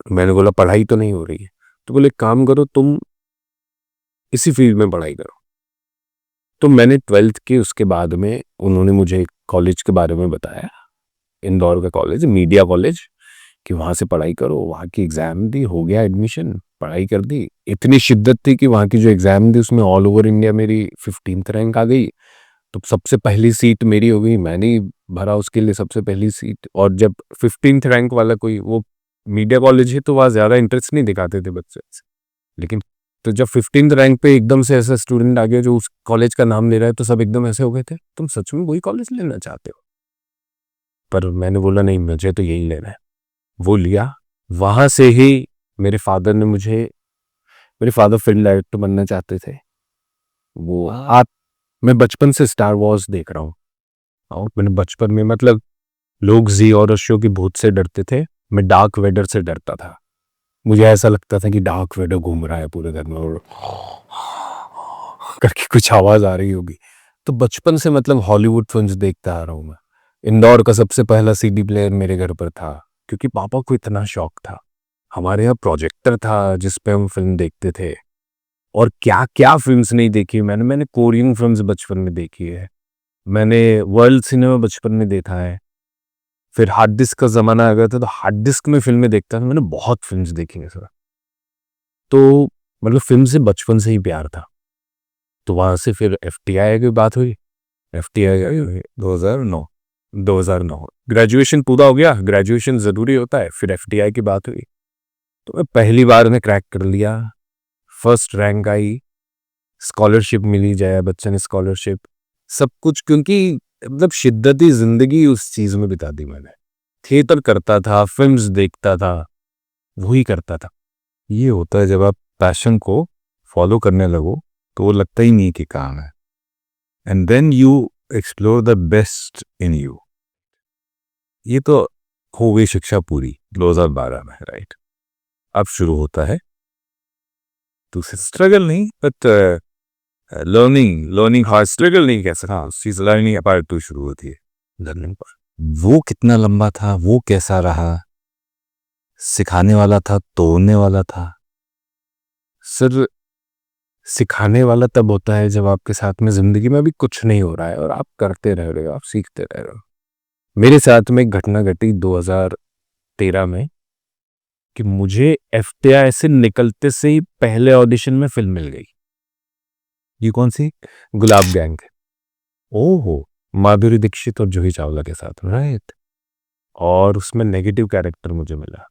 मैंने बोला पढ़ाई तो नहीं हो रही है। तो बोले काम करो, तुम इसी फील्ड में पढ़ाई करो। तो मैंने 12th की, उसके बाद में उन्होंने मुझे कॉलेज के बारे में बताया, इंदौर का कॉलेज, मीडिया कॉलेज, कि वहाँ से पढ़ाई करो। वहाँ की एग्जाम दी, हो गया एडमिशन। पढ़ाई कर दी। इतनी शिद्दत थी कि वहाँ की जो एग्ज़ाम थी उसमें ऑल ओवर इंडिया मेरी 15th रैंक आ गई। तो सबसे पहली सीट मेरी हो गई, मैंने ही भरा उसके लिए सबसे पहली सीट। और जब 15th रैंक वाला कोई, वो मीडिया कॉलेज है तो वहाँ ज़्यादा इंटरेस्ट नहीं दिखाते थे बच्चे, लेकिन तो जब 15th रैंक पे एकदम से ऐसा स्टूडेंट आ गया जो उस कॉलेज का नाम ले रहा है, तो सब एकदम ऐसे हो गए थे, तुम सच में वही कॉलेज लेना चाहते हो? पर मैंने बोला नहीं, मुझे तो यही लेना है। वो लिया। वहां से ही मेरे फादर ने मुझे, मेरे फादर फिल्म डायरेक्टर बनना चाहते थे। वो आप, मैं बचपन से स्टार वॉर्स देख रहा हूँ, और मैंने बचपन में, मतलब लोग जी और शो की भूत से डरते थे, मैं डार्क वेडर से डरता था। मुझे ऐसा लगता था कि डार्क वेडर घूम रहा है पूरे घर में और करके कुछ आवाज आ रही होगी। तो बचपन से मतलब हॉलीवुड फिल्म्स देखता आ रहा हूँ मैं। इंदौर का सबसे पहला सीडी प्लेयर मेरे घर पर था, क्योंकि पापा को इतना शौक था। हमारे यहाँ प्रोजेक्टर था जिस पे हम फिल्म देखते थे, और क्या क्या फिल्म्स नहीं देखी मैंने। मैंने कोरियन फिल्म्स बचपन में देखी है, मैंने वर्ल्ड सिनेमा बचपन में देखा है। फिर हार्ड डिस्क का जमाना आ गया था, तो हार्ड डिस्क में फिल्में देखता था। मैंने बहुत फिल्म्स देखी हैं सर। तो मतलब फिल्म से बचपन से ही प्यार था। तो वहां से फिर एफटीआई की बात हुई। एफटीआई 2009 ग्रेजुएशन पूरा हो गया, ग्रेजुएशन जरूरी होता है, फिर एफटीआई की बात हुई। तो मैं पहली बार में क्रैक कर लिया, फर्स्ट रैंक आई, स्कॉलरशिप मिली, जया बच्चन स्कॉलरशिप, सब कुछ। क्योंकि मतलब शिद्दती जिंदगी उस चीज में बिता दी मैंने। थिएटर करता था, फिल्म्स देखता था, वही करता था। ये होता है जब आप पैशन को फॉलो करने लगो तो वो लगता ही नहीं कि काम है, and then you explore the best in you. ये तो हो गई शिक्षा पूरी 2012 में, राइट? अब शुरू होता है तो स्ट्रगल नहीं, बट लर्निंग हार्ड, स्ट्रगल नहीं कह सकता, चीज लर्निंग पार्ट 2 शुरू होती है, लर्निंग पार्ट। वो कितना लंबा था, वो कैसा रहा, सिखाने वाला था, तोड़ने वाला था? सर, सिखाने वाला तब होता है जब आपके साथ में जिंदगी में भी कुछ नहीं हो रहा है और आप करते रह रहे हो, आप सीखते रह रहे हो। मेरे साथ में एक घटना घटी 2013 में, कि मुझे एफटीआई से निकलते से ही पहले ऑडिशन में फिल्म मिल गई। ये कौन सी? गुलाब गैंग, ओहो, माधुरी दीक्षित और जूही चावला के साथ में। राइट। और उसमें नेगेटिव कैरेक्टर मुझे मिला।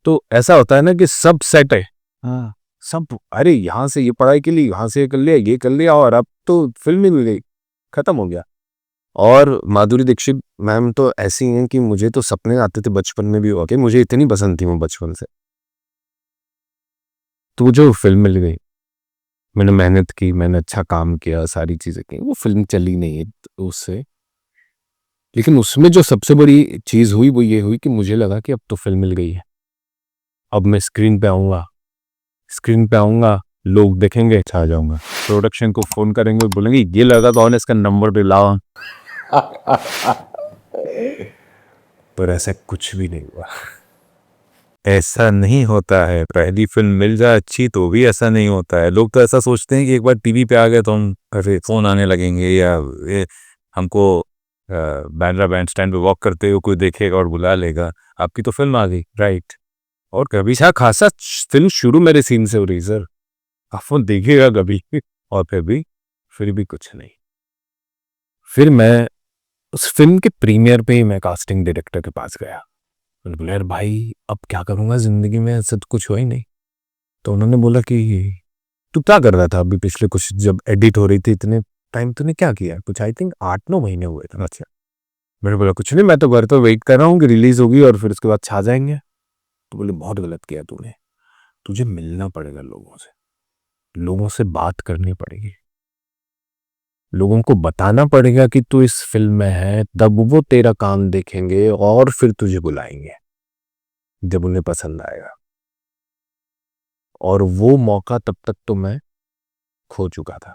तो ऐसा होता है ना कि सब सेट है, हाँ, सब, अरे यहाँ से ये पढ़ाई के लिए, यहाँ से ये कर लिया, ये कर लिया, और अब तो फिल्म ही मिल गई, खत्म हो गया। और माधुरी दीक्षित मैम तो ऐसी हैं कि मुझे तो सपने आते थे बचपन में भी, हो के मुझे इतनी पसंद थी वो बचपन से। तो जो फिल्म मिल गई, मैंने मेहनत की, मैंने अच्छा काम किया, सारी चीजें की, वो फिल्म चली नहीं है उससे। लेकिन उसमें जो सबसे बड़ी चीज हुई वो ये हुई कि मुझे लगा कि अब तो फिल्म मिल गई है, अब मैं स्क्रीन पे आऊंगा, स्क्रीन पे आऊंगा, लोग देखेंगे, छा जाऊंगा। प्रोडक्शन को फोन करेंगे और बोलेंगे ये लगा कौन है, इसका नंबर पे लाओ। पर ऐसा कुछ भी नहीं हुआ। ऐसा नहीं होता है, पहली फिल्म मिल जाए अच्छी तो भी ऐसा नहीं होता है। लोग तो ऐसा सोचते हैं कि एक बार टीवी पे आ गए तो हम अरे फोन आने लगेंगे, या हमको बैंड्रा बैंड स्टैंड पे वॉक करते हुए कोई देखेगा और बुला लेगा, आपकी तो फिल्म आ गई, राइट? और कभी सा खासा फिल्म शुरू मेरे सीन से हो रही सर, आप वो देखिएगा कभी। और फिर भी कुछ नहीं। फिर मैं उस फिल्म के प्रीमियर पे ही मैं कास्टिंग डायरेक्टर के पास गया। मैंने बोला यार भाई अब क्या करूंगा जिंदगी में, ऐसा तो कुछ हो ही नहीं। तो उन्होंने बोला कि तू क्या कर रहा था अभी पिछले कुछ, जब एडिट हो रही थी इतने टाइम तूने क्या किया? कुछ आई थिंक 8-9 महीने हुए थे। अच्छा। मैंने बोला कुछ नहीं, मैं तो घर तो वेट कर रहा हूँ कि रिलीज होगी और फिर उसके बाद छा जाएंगे। तो बोले बहुत गलत किया तूने, तुझे मिलना पड़ेगा लोगों से, लोगों से बात करनी पड़ेगी, लोगों को बताना पड़ेगा कि तू इस फिल्म में है, तब वो तेरा काम देखेंगे और फिर तुझे बुलाएंगे जब उन्हें पसंद आएगा। और वो मौका तब तक तो मैं खो चुका था।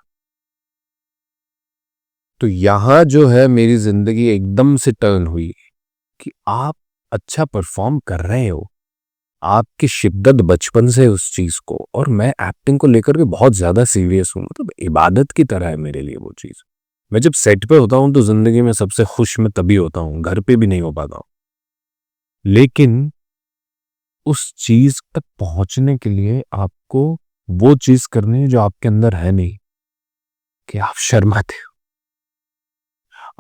तो यहां जो है मेरी जिंदगी एकदम से टर्न हुई कि आप अच्छा परफॉर्म कर रहे हो, आपकी शिद्दत बचपन से उस चीज को, और मैं एक्टिंग को लेकर के बहुत ज्यादा सीरियस हूं, मतलब इबादत की तरह है मेरे लिए वो चीज। मैं जब सेट पे होता हूं तो जिंदगी में सबसे खुश मैं तभी होता हूं, घर पे भी नहीं हो पाता हूं। लेकिन उस चीज तक पहुंचने के लिए आपको वो चीज करनी है जो आपके अंदर है नहीं, कि आप शर्माते हो,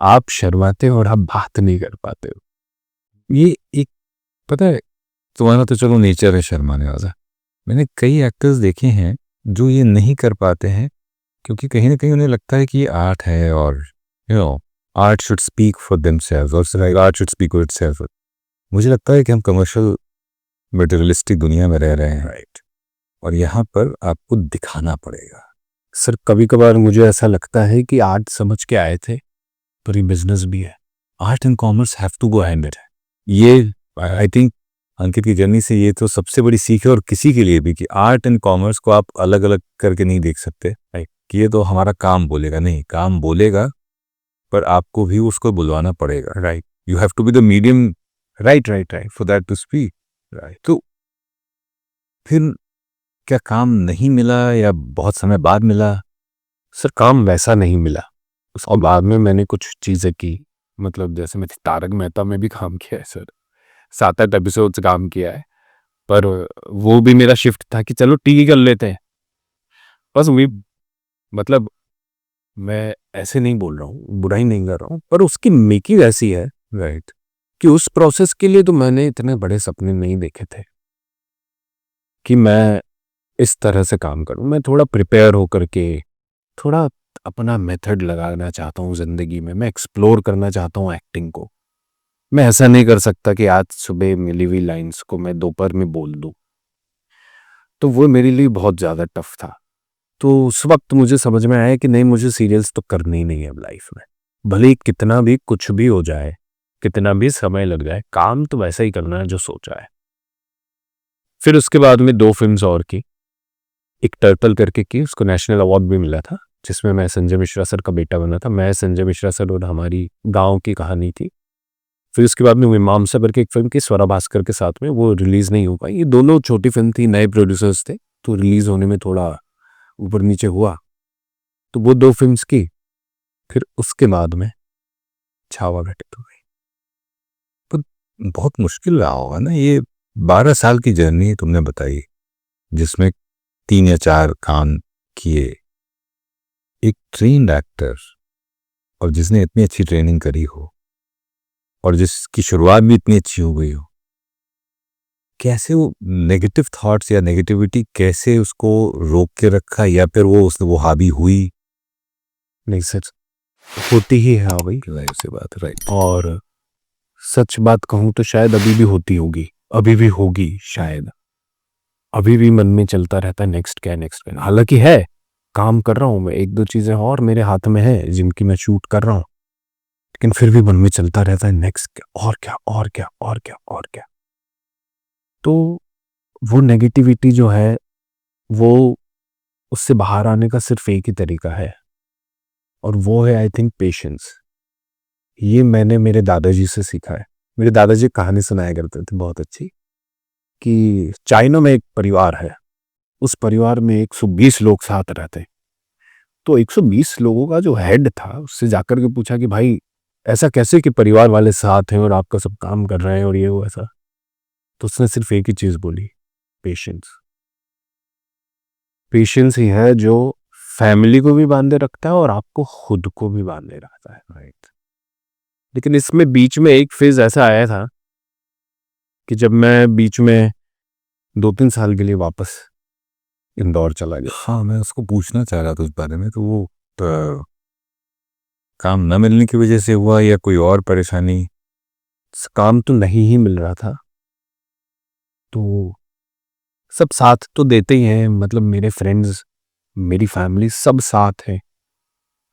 आप शर्माते हो और आप बात नहीं कर पाते हो। ये एक, पता है, तुम्हारा तो चलो नेचर है शर्माने वाला। मैंने कई एक्टर्स देखे हैं जो ये नहीं कर पाते हैं, क्योंकि कहीं ना कहीं उन्हें लगता है कि ये आर्ट है, और art should speak for themselves, और art should speak for itself. मुझे लगता है कि हम कमर्शियल मटेरियलिस्टिक दुनिया में रह रहे हैं, राइट, और यहाँ पर आपको दिखाना पड़ेगा। सर कभी कभार मुझे ऐसा लगता है कि आर्ट समझ के आए थे, पर ये बिजनेस भी है। Art and commerce have to go hand in hand. ये आई थिंक अंकित की जर्नी से ये तो सबसे बड़ी सीख है, और किसी के लिए भी, कि आर्ट एंड कॉमर्स को आप अलग अलग करके नहीं देख सकते, राइट, कि ये तो हमारा काम बोलेगा, नहीं, काम बोलेगा, पर आपको भी उसको बुलवाना पड़ेगा, right. You have to be the medium, right right right, for that to speak, right. तो फिर क्या काम नहीं मिला, या बहुत समय बाद मिला? सर काम वैसा नहीं मिला, और बाद में मैंने कुछ चीज़ें की, मतलब जैसे मैंने तारक मेहता में भी काम किया है सर, 7-8 एपिसोड्स काम किया है, पर वो भी मेरा शिफ्ट था कि चलो टीवी कर लेते हैं। बस वही, मतलब मैं ऐसे नहीं बोल रहा हूँ, बुराई नहीं कर रहा हूँ, पर उसकी मेकिंग ऐसी है, राइट, कि उस प्रोसेस के लिए तो मैंने इतने बड़े सपने नहीं देखे थे कि मैं इस तरह से काम करूँ। मैं थोड़ा प्रिपेयर होकर के, थोड़ा अपना मेथड लगाना चाहता हूँ ज़िंदगी में, मैं एक्सप्लोर करना चाहता हूँ एक्टिंग को। मैं ऐसा नहीं कर सकता कि आज सुबह मिली हुई लाइंस को मैं दोपहर में बोल दूँ, तो वो मेरे लिए बहुत ज़्यादा टफ था। तो उस वक्त मुझे समझ में आया कि नहीं, मुझे सीरियल्स तो करनी ही नहीं है अब लाइफ में, भले ही कितना भी कुछ भी हो जाए, कितना भी समय लग जाए, काम तो वैसा ही करना है जो सोचा है। फिर उसके बाद में 2 फिल्म्स और की, एक टर्टल करके की, उसको नेशनल अवार्ड भी मिला था, जिसमें मैं संजय मिश्रा सर का बेटा बना था। मैं, संजय मिश्रा सर और हमारी गांव की कहानी थी। फिर उसके बाद में मीमांसा करके एक फिल्म की स्वरा भास्कर के साथ में, वो रिलीज नहीं हो पाई। ये दोनों छोटी फिल्म थी, नए प्रोड्यूसर्स थे, तो रिलीज होने में थोड़ा ऊपर नीचे हुआ, तो वो 2 फिल्म्स की। फिर उसके बाद में छावा घटित हो गई। तो बहुत मुश्किल रहा होगा ना ये 12 साल की जर्नी तुमने बताई, जिसमें 3 या 4 काम किए, एक ट्रेन्ड एक्टर, और जिसने इतनी अच्छी ट्रेनिंग करी हो, और जिसकी शुरुआत भी इतनी अच्छी हो गई हो, कैसे वो नेगेटिव थॉट्स या नेगेटिविटी कैसे उसको रोक के रखा, या फिर वो हावी हुई? नहीं सर, होती ही है भाई, जाहिर सी बात, राइट। और सच बात कहूं तो शायद अभी भी होती होगी, अभी भी होगी शायद, अभी भी मन में चलता रहता है नेक्स्ट क्या, नेक्स्ट क्या। हालांकि है, काम कर रहा हूं मैं, 1-2 चीजें और मेरे हाथ में है जिनकी मैं शूट कर रहा हूं, लेकिन फिर भी मन में चलता रहता है नेक्स्ट क्या, और क्या, और क्या, और क्या, और क्या। तो वो नेगेटिविटी जो है, वो, उससे बाहर आने का सिर्फ एक ही तरीका है, और वो है आई थिंक पेशेंस। ये मैंने मेरे दादाजी से सीखा है। मेरे दादाजी एक कहानी सुनाया करते थे बहुत अच्छी, कि चाइना में एक परिवार है, उस परिवार में 120 लोग साथ रहते। तो 120 लोगों का जो हेड था, उससे जाकर के पूछा कि भाई ऐसा कैसे कि परिवार वाले साथ हैं और आपका सब काम कर रहे हैं और ये वो ऐसा। तो उसने सिर्फ एक ही चीज बोली, पेशेंस। पेशेंस ही है जो फैमिली को भी बांधे रखता है और आपको खुद को भी बांधे रखता है, राइट। लेकिन इसमें बीच में एक फेज ऐसा आया था कि जब मैं बीच में 2-3 साल के लिए वापस इंदौर चला गया। हाँ, मैं उसको पूछना चाह रहा था उस बारे में। तो वो काम न मिलने की वजह से हुआ, या कोई और परेशानी? काम तो नहीं ही मिल रहा था, तो सब साथ तो देते ही हैं, मतलब मेरे फ्रेंड्स, मेरी फैमिली सब साथ है।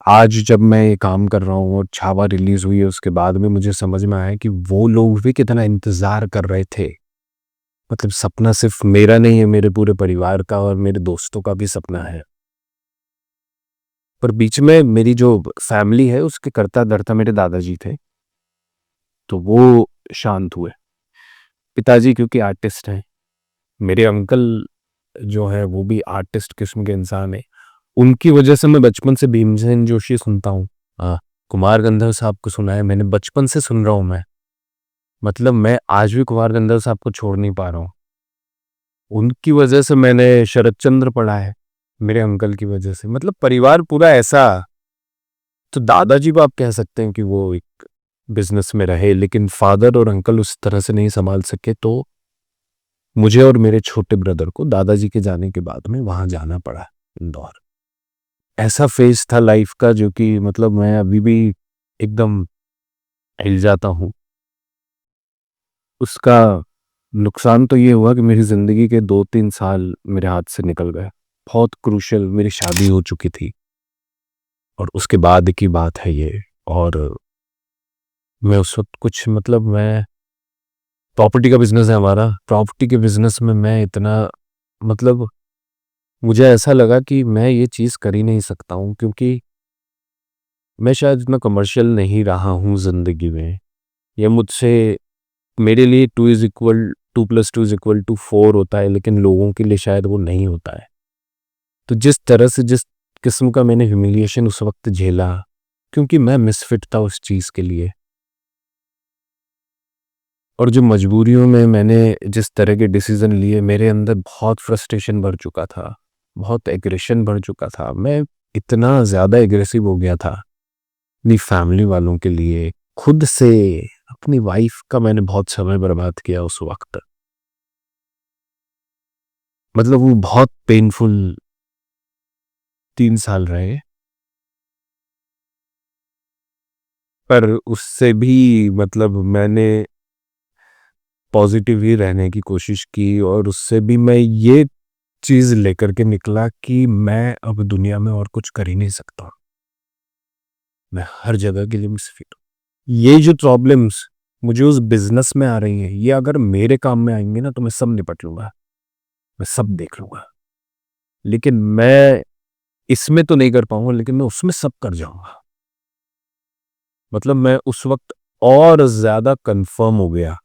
आज जब मैं ये काम कर रहा हूँ और छावा रिलीज हुई है, उसके बाद में मुझे समझ में आया कि वो लोग भी कितना इंतजार कर रहे थे। मतलब सपना सिर्फ मेरा नहीं है, मेरे पूरे परिवार का और मेरे दोस्तों का भी सपना है। पर बीच में मेरी जो फैमिली है उसके करता धरता मेरे दादाजी थे, तो वो शांत हुए। पिताजी क्योंकि आर्टिस्ट हैं, मेरे अंकल जो है वो भी आर्टिस्ट किस्म के इंसान है, उनकी वजह से मैं बचपन से भीमसेन जोशी सुनता हूँ। हाँ, कुमार गंधर्व साहब को सुना है मैंने, बचपन से सुन रहा हूँ मैं। मतलब मैं आज भी कुमार गंधर्व साहब को छोड़ नहीं पा रहा हूँ। उनकी वजह से मैंने शरद चंद्र पढ़ा है, मेरे अंकल की वजह से। मतलब परिवार पूरा ऐसा। तो दादाजी को आप कह सकते हैं कि वो एक बिजनेस में रहे, लेकिन फादर और अंकल उस तरह से नहीं संभाल सके, तो मुझे और मेरे छोटे ब्रदर को दादाजी के जाने के बाद में वहां जाना पड़ा, इंदौर। ऐसा फेज था लाइफ का जो कि मतलब मैं अभी भी एकदम हिल जाता हूँ। उसका नुकसान तो ये हुआ कि मेरी ज़िंदगी के 2-3 साल मेरे हाथ से निकल गए। बहुत क्रूशियल, मेरी शादी हो चुकी थी और उसके बाद की बात है ये। और मैं उस वक़्त कुछ मतलब मैं प्रॉपर्टी का बिज़नेस है हमारा। प्रॉपर्टी के बिज़नेस में मैं इतना मतलब मुझे ऐसा लगा कि मैं ये चीज़ कर ही नहीं सकता हूँ, क्योंकि मैं शायद इतना कमर्शियल नहीं रहा हूँ ज़िंदगी में। या मुझसे मेरे लिए 2 + 2 = 4 होता है, लेकिन लोगों के लिए शायद वो नहीं होता है। तो जिस तरह से जिस किस्म का मैंने ह्यूमिलिएशन उस वक्त झेला, क्योंकि मैं मिसफिट था उस चीज़ के लिए, और जो मजबूरियों में मैंने जिस तरह के डिसीजन लिए, मेरे अंदर बहुत फ्रस्ट्रेशन भर चुका था, बहुत एग्रेशन भर चुका था। मैं इतना ज़्यादा एग्रेसिव हो गया था अपनी फैमिली वालों के लिए, खुद से। अपनी वाइफ का मैंने बहुत समय बर्बाद किया उस वक्त। मतलब वो बहुत पेनफुल 3 साल रहे, पर उससे भी मतलब मैंने पॉजिटिव ही रहने की कोशिश की, और उससे भी मैं ये चीज़ लेकर के निकला कि मैं अब दुनिया में और कुछ कर ही नहीं सकता। मैं हर जगह के लिए मिसफिट हूँ। ये जो प्रॉब्लम्स मुझे उस बिजनेस में आ रही हैं, ये अगर मेरे काम में आएंगे ना, तो मैं सब निपट लूंगा, मैं सब देख लूंगा। लेकिन मैं इसमें तो नहीं कर पाऊंगा, लेकिन मैं उसमें सब कर जाऊंगा। मतलब मैं उस वक्त और ज्यादा कंफर्म हो गया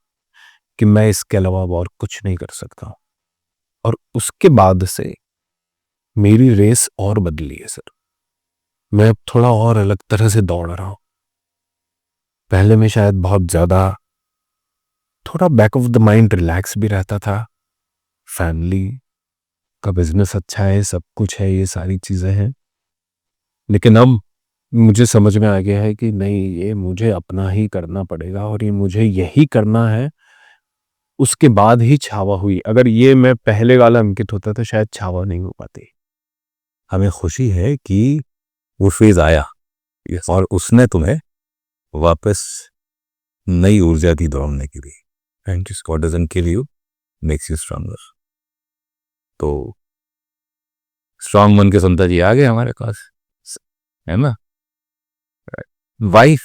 कि मैं इसके अलावा अब और कुछ नहीं कर सकता। और उसके बाद से मेरी रेस और बदली है सर। मैं अब थोड़ा और अलग तरह से दौड़ रहा हूं। पहले मैं शायद बहुत ज्यादा थोड़ा back of the mind relax भी रहता था। फैमिली का बिजनेस अच्छा है, सब कुछ है, ये सारी चीजें हैं। लेकिन अब मुझे समझ में आ गया है कि नहीं, ये मुझे अपना ही करना पड़ेगा और ये मुझे यही करना है। उसके बाद ही छावा हुई। अगर ये मैं पहले वाला अंकित होता तो शायद छावा नहीं हो पाती। हमें खुशी है कि वो फेज आया और उसने तुम्हें वापस नई ऊर्जा दी दौड़ने के लिए। Thank you. What doesn't kill you makes you stronger. तो स्ट्रांग मन के संता जी आ गए हमारे पास, है ना। वाइफ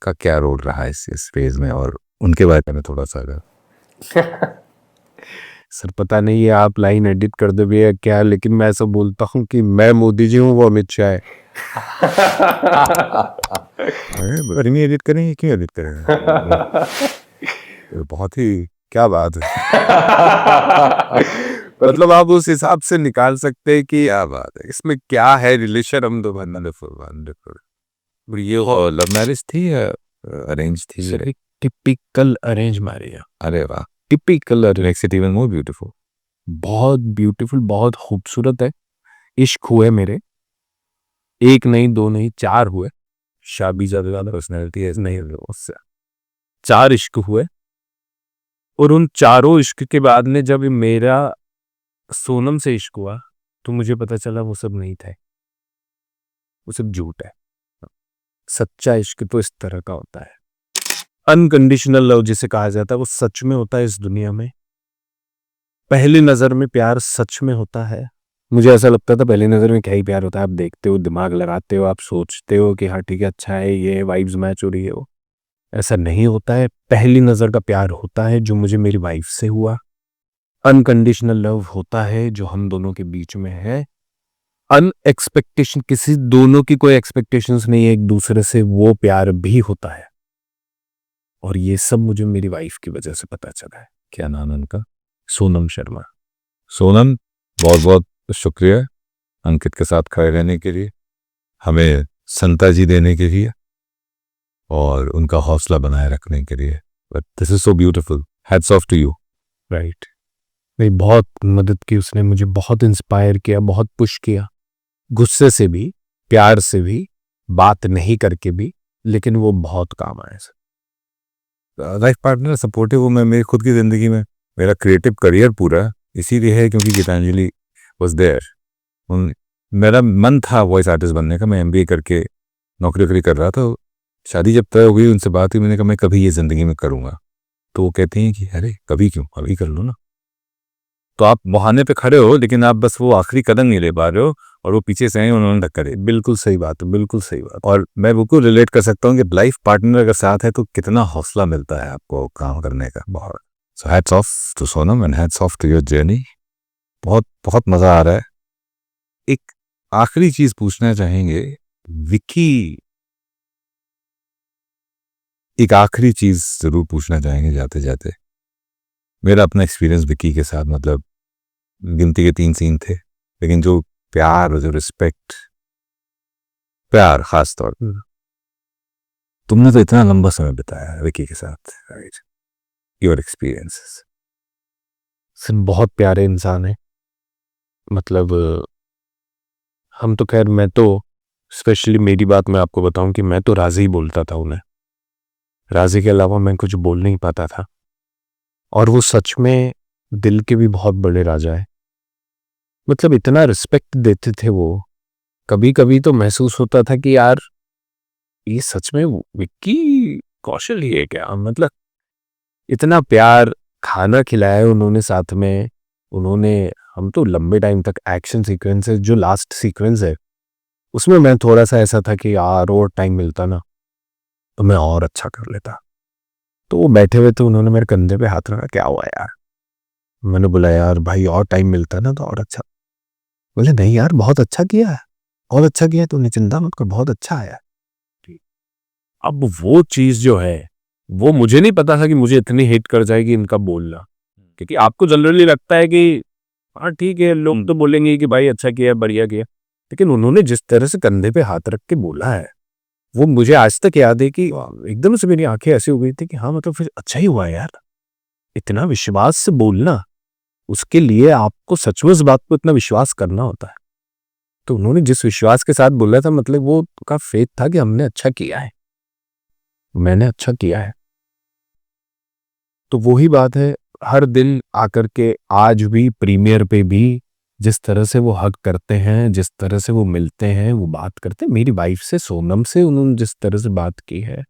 का क्या रोल रहा है इस फेज में, और उनके बारे में थोड़ा सा अगर। सर पता नहीं है आप लाइन एडिट कर दोगे या क्या, लेकिन मैं ऐसा बोलता हूँ कि मैं मोदी जी हूँ, वो अमित शाह है। अरे नहीं एडिट करेंगे, क्यों एडिट करेंगे। बहुत ही क्या बात है। मतलब आप उस हिसाब से निकाल सकते हैं कि क्या बात है। इसमें क्या है रिलेशन हम दो बंदा। वंडरफुल। ये लव मैरिज थी या अरेंज थी? Sir typical arrange marriage. अरे वाह, typical arrange. Makes it even more beautiful. बहुत ब्यूटीफुल, बहुत खूबसूरत है। इश्क हुए मेरे, एक नहीं, दो नहीं, 4 हुए। शादी ज्यादा पर्सनैलिटी है नहीं, उससे 4 इश्क हुए। और उन चारों इश्क के बाद में जब मेरा सोनम से इश्क हुआ, तो मुझे पता चला वो सब नहीं था, वो सब झूठ है। सच्चा इश्क तो इस तरह का होता है, अनकंडीशनल लव जिसे कहा जाता है, वो सच में होता है इस दुनिया में। पहली नजर में प्यार सच में होता है। मुझे ऐसा लगता था पहली नजर में क्या ही प्यार होता है, आप देखते हो, दिमाग लगाते हो, आप सोचते हो कि हाँ ठीक है, अच्छा है, ये वाइब्स मैच हो रही है। वो ऐसा नहीं होता है। पहली नजर का प्यार होता है जो मुझे मेरी वाइफ से हुआ। अनकंडीशनल लव होता है जो हम दोनों के बीच में है। अनएक्सपेक्टेशन, किसी दोनों की कोई एक्सपेक्टेशंस नहीं है एक दूसरे से, वो प्यार भी होता है। और ये सब मुझे मेरी वाइफ की वजह से पता चला है। क्या नाम है उनका? सोनम शर्मा। सोनम, बहुत बहुत शुक्रिया अंकित के साथ खड़े रहने के लिए, हमें संता जी देने के लिए और उनका हौसला बनाए रखने के लिए। But this is so beautiful, hats off to you. Right. मेरी बहुत मदद की उसने, मुझे बहुत इंस्पायर किया, बहुत पुश किया, गुस्से से भी, प्यार से भी, बात नहीं करके भी, लेकिन वो बहुत काम आया सर। लाइफ पार्टनर सपोर्टिव हूँ मैं मेरी खुद की ज़िंदगी में। मेरा क्रिएटिव करियर पूरा इसीलिए है क्योंकि गीतांजलि वॉज देयर। मेरा मन था वॉइस आर्टिस्ट बनने का, मैं एमबीए करके नौकरी वोकरी कर रहा था। शादी जब तय हो गई, उनसे बात हुई, मैंने कहा मैं कभी ये ज़िंदगी में करूँगा। तो वो कहती हैं कि अरे कभी क्यों, अभी कर लो ना। तो आप बहाने पे खड़े हो लेकिन आप बस वो आखिरी कदम नहीं ले पा रहे हो, और वो पीछे से हैं, उन्होंने धक्का दे। बिल्कुल सही बात है, बिल्कुल सही बात। और मैं बिल्कुल रिलेट कर सकता हूँ कि लाइफ पार्टनर अगर साथ है तो कितना हौसला मिलता है आपको काम करने का। बहुत so hats off to Sonam and hats off to your journey. बहुत बहुत मज़ा आ रहा है। एक आखिरी चीज़ पूछना चाहेंगे विक्की, एक आखिरी चीज़ ज़रूर पूछना चाहेंगे जाते जाते। मेरा अपना एक्सपीरियंस विक्की के साथ, मतलब गिनती के 3 सीन थे, लेकिन जो प्यार और जो रिस्पेक्ट, प्यार खास तौर पर, तुमने तो इतना लंबा समय बिताया है विक्की के साथ, राइट? Your experiences. सर बहुत प्यारे इंसान है, मतलब हम तो खैर, मैं तो स्पेशली मेरी बात मैं आपको बताऊं कि मैं तो राजी ही बोलता था उन्हें, राजी के अलावा मैं कुछ बोल नहीं पाता था। और वो सच में दिल के भी बहुत बड़े राजा है, मतलब इतना रिस्पेक्ट देते थे वो। कभी कभी तो महसूस होता था कि यार ये सच में विक्की कौशल ही है क्या, मतलब इतना प्यार। खाना खिलाया है उन्होंने साथ में, उन्होंने, हम तो लंबे टाइम तक एक्शन सीक्वेंसेस, जो लास्ट सीक्वेंस है उसमें मैं थोड़ा सा ऐसा था कि यार और टाइम मिलता ना तो मैं और अच्छा कर लेता। तो वो बैठे हुए थे, उन्होंने मेरे कंधे पे हाथ रखा, क्या हुआ यार? मैंने बोला यार भाई और टाइम मिलता ना तो और अच्छा। बोले नहीं यार बहुत अच्छा किया है, बहुत अच्छा किया है तूने, चिंता मत कर, बहुत अच्छा आया। अब वो चीज जो है, वो मुझे नहीं पता था कि मुझे इतनी हिट कर जाएगी इनका बोलना, क्योंकि आपको जनरली लगता है कि हाँ ठीक है, लोग तो बोलेंगे कि भाई अच्छा किया, बढ़िया किया, लेकिन उन्होंने जिस तरह से कंधे पे हाथ रख के बोला है, वो मुझे आज तक याद है कि एकदम से मेरी आंखें ऐसी हो गई थी कि हाँ मतलब फिर अच्छा ही हुआ यार। इतना विश्वास से बोलना, उसके लिए आपको सच में उस बात को इतना विश्वास करना होता है। तो उन्होंने जिस विश्वास के साथ बोला था, मतलब वो का फेथ था कि हमने अच्छा किया है, मैंने अच्छा किया है। तो वही बात है, हर दिन आकर के आज भी प्रीमियर पे भी जिस तरह से वो हग करते हैं, जिस तरह से वो मिलते हैं, वो बात करते हैं, मेरी वाइफ से, सोनम से उन्होंने जिस तरह से बात की है।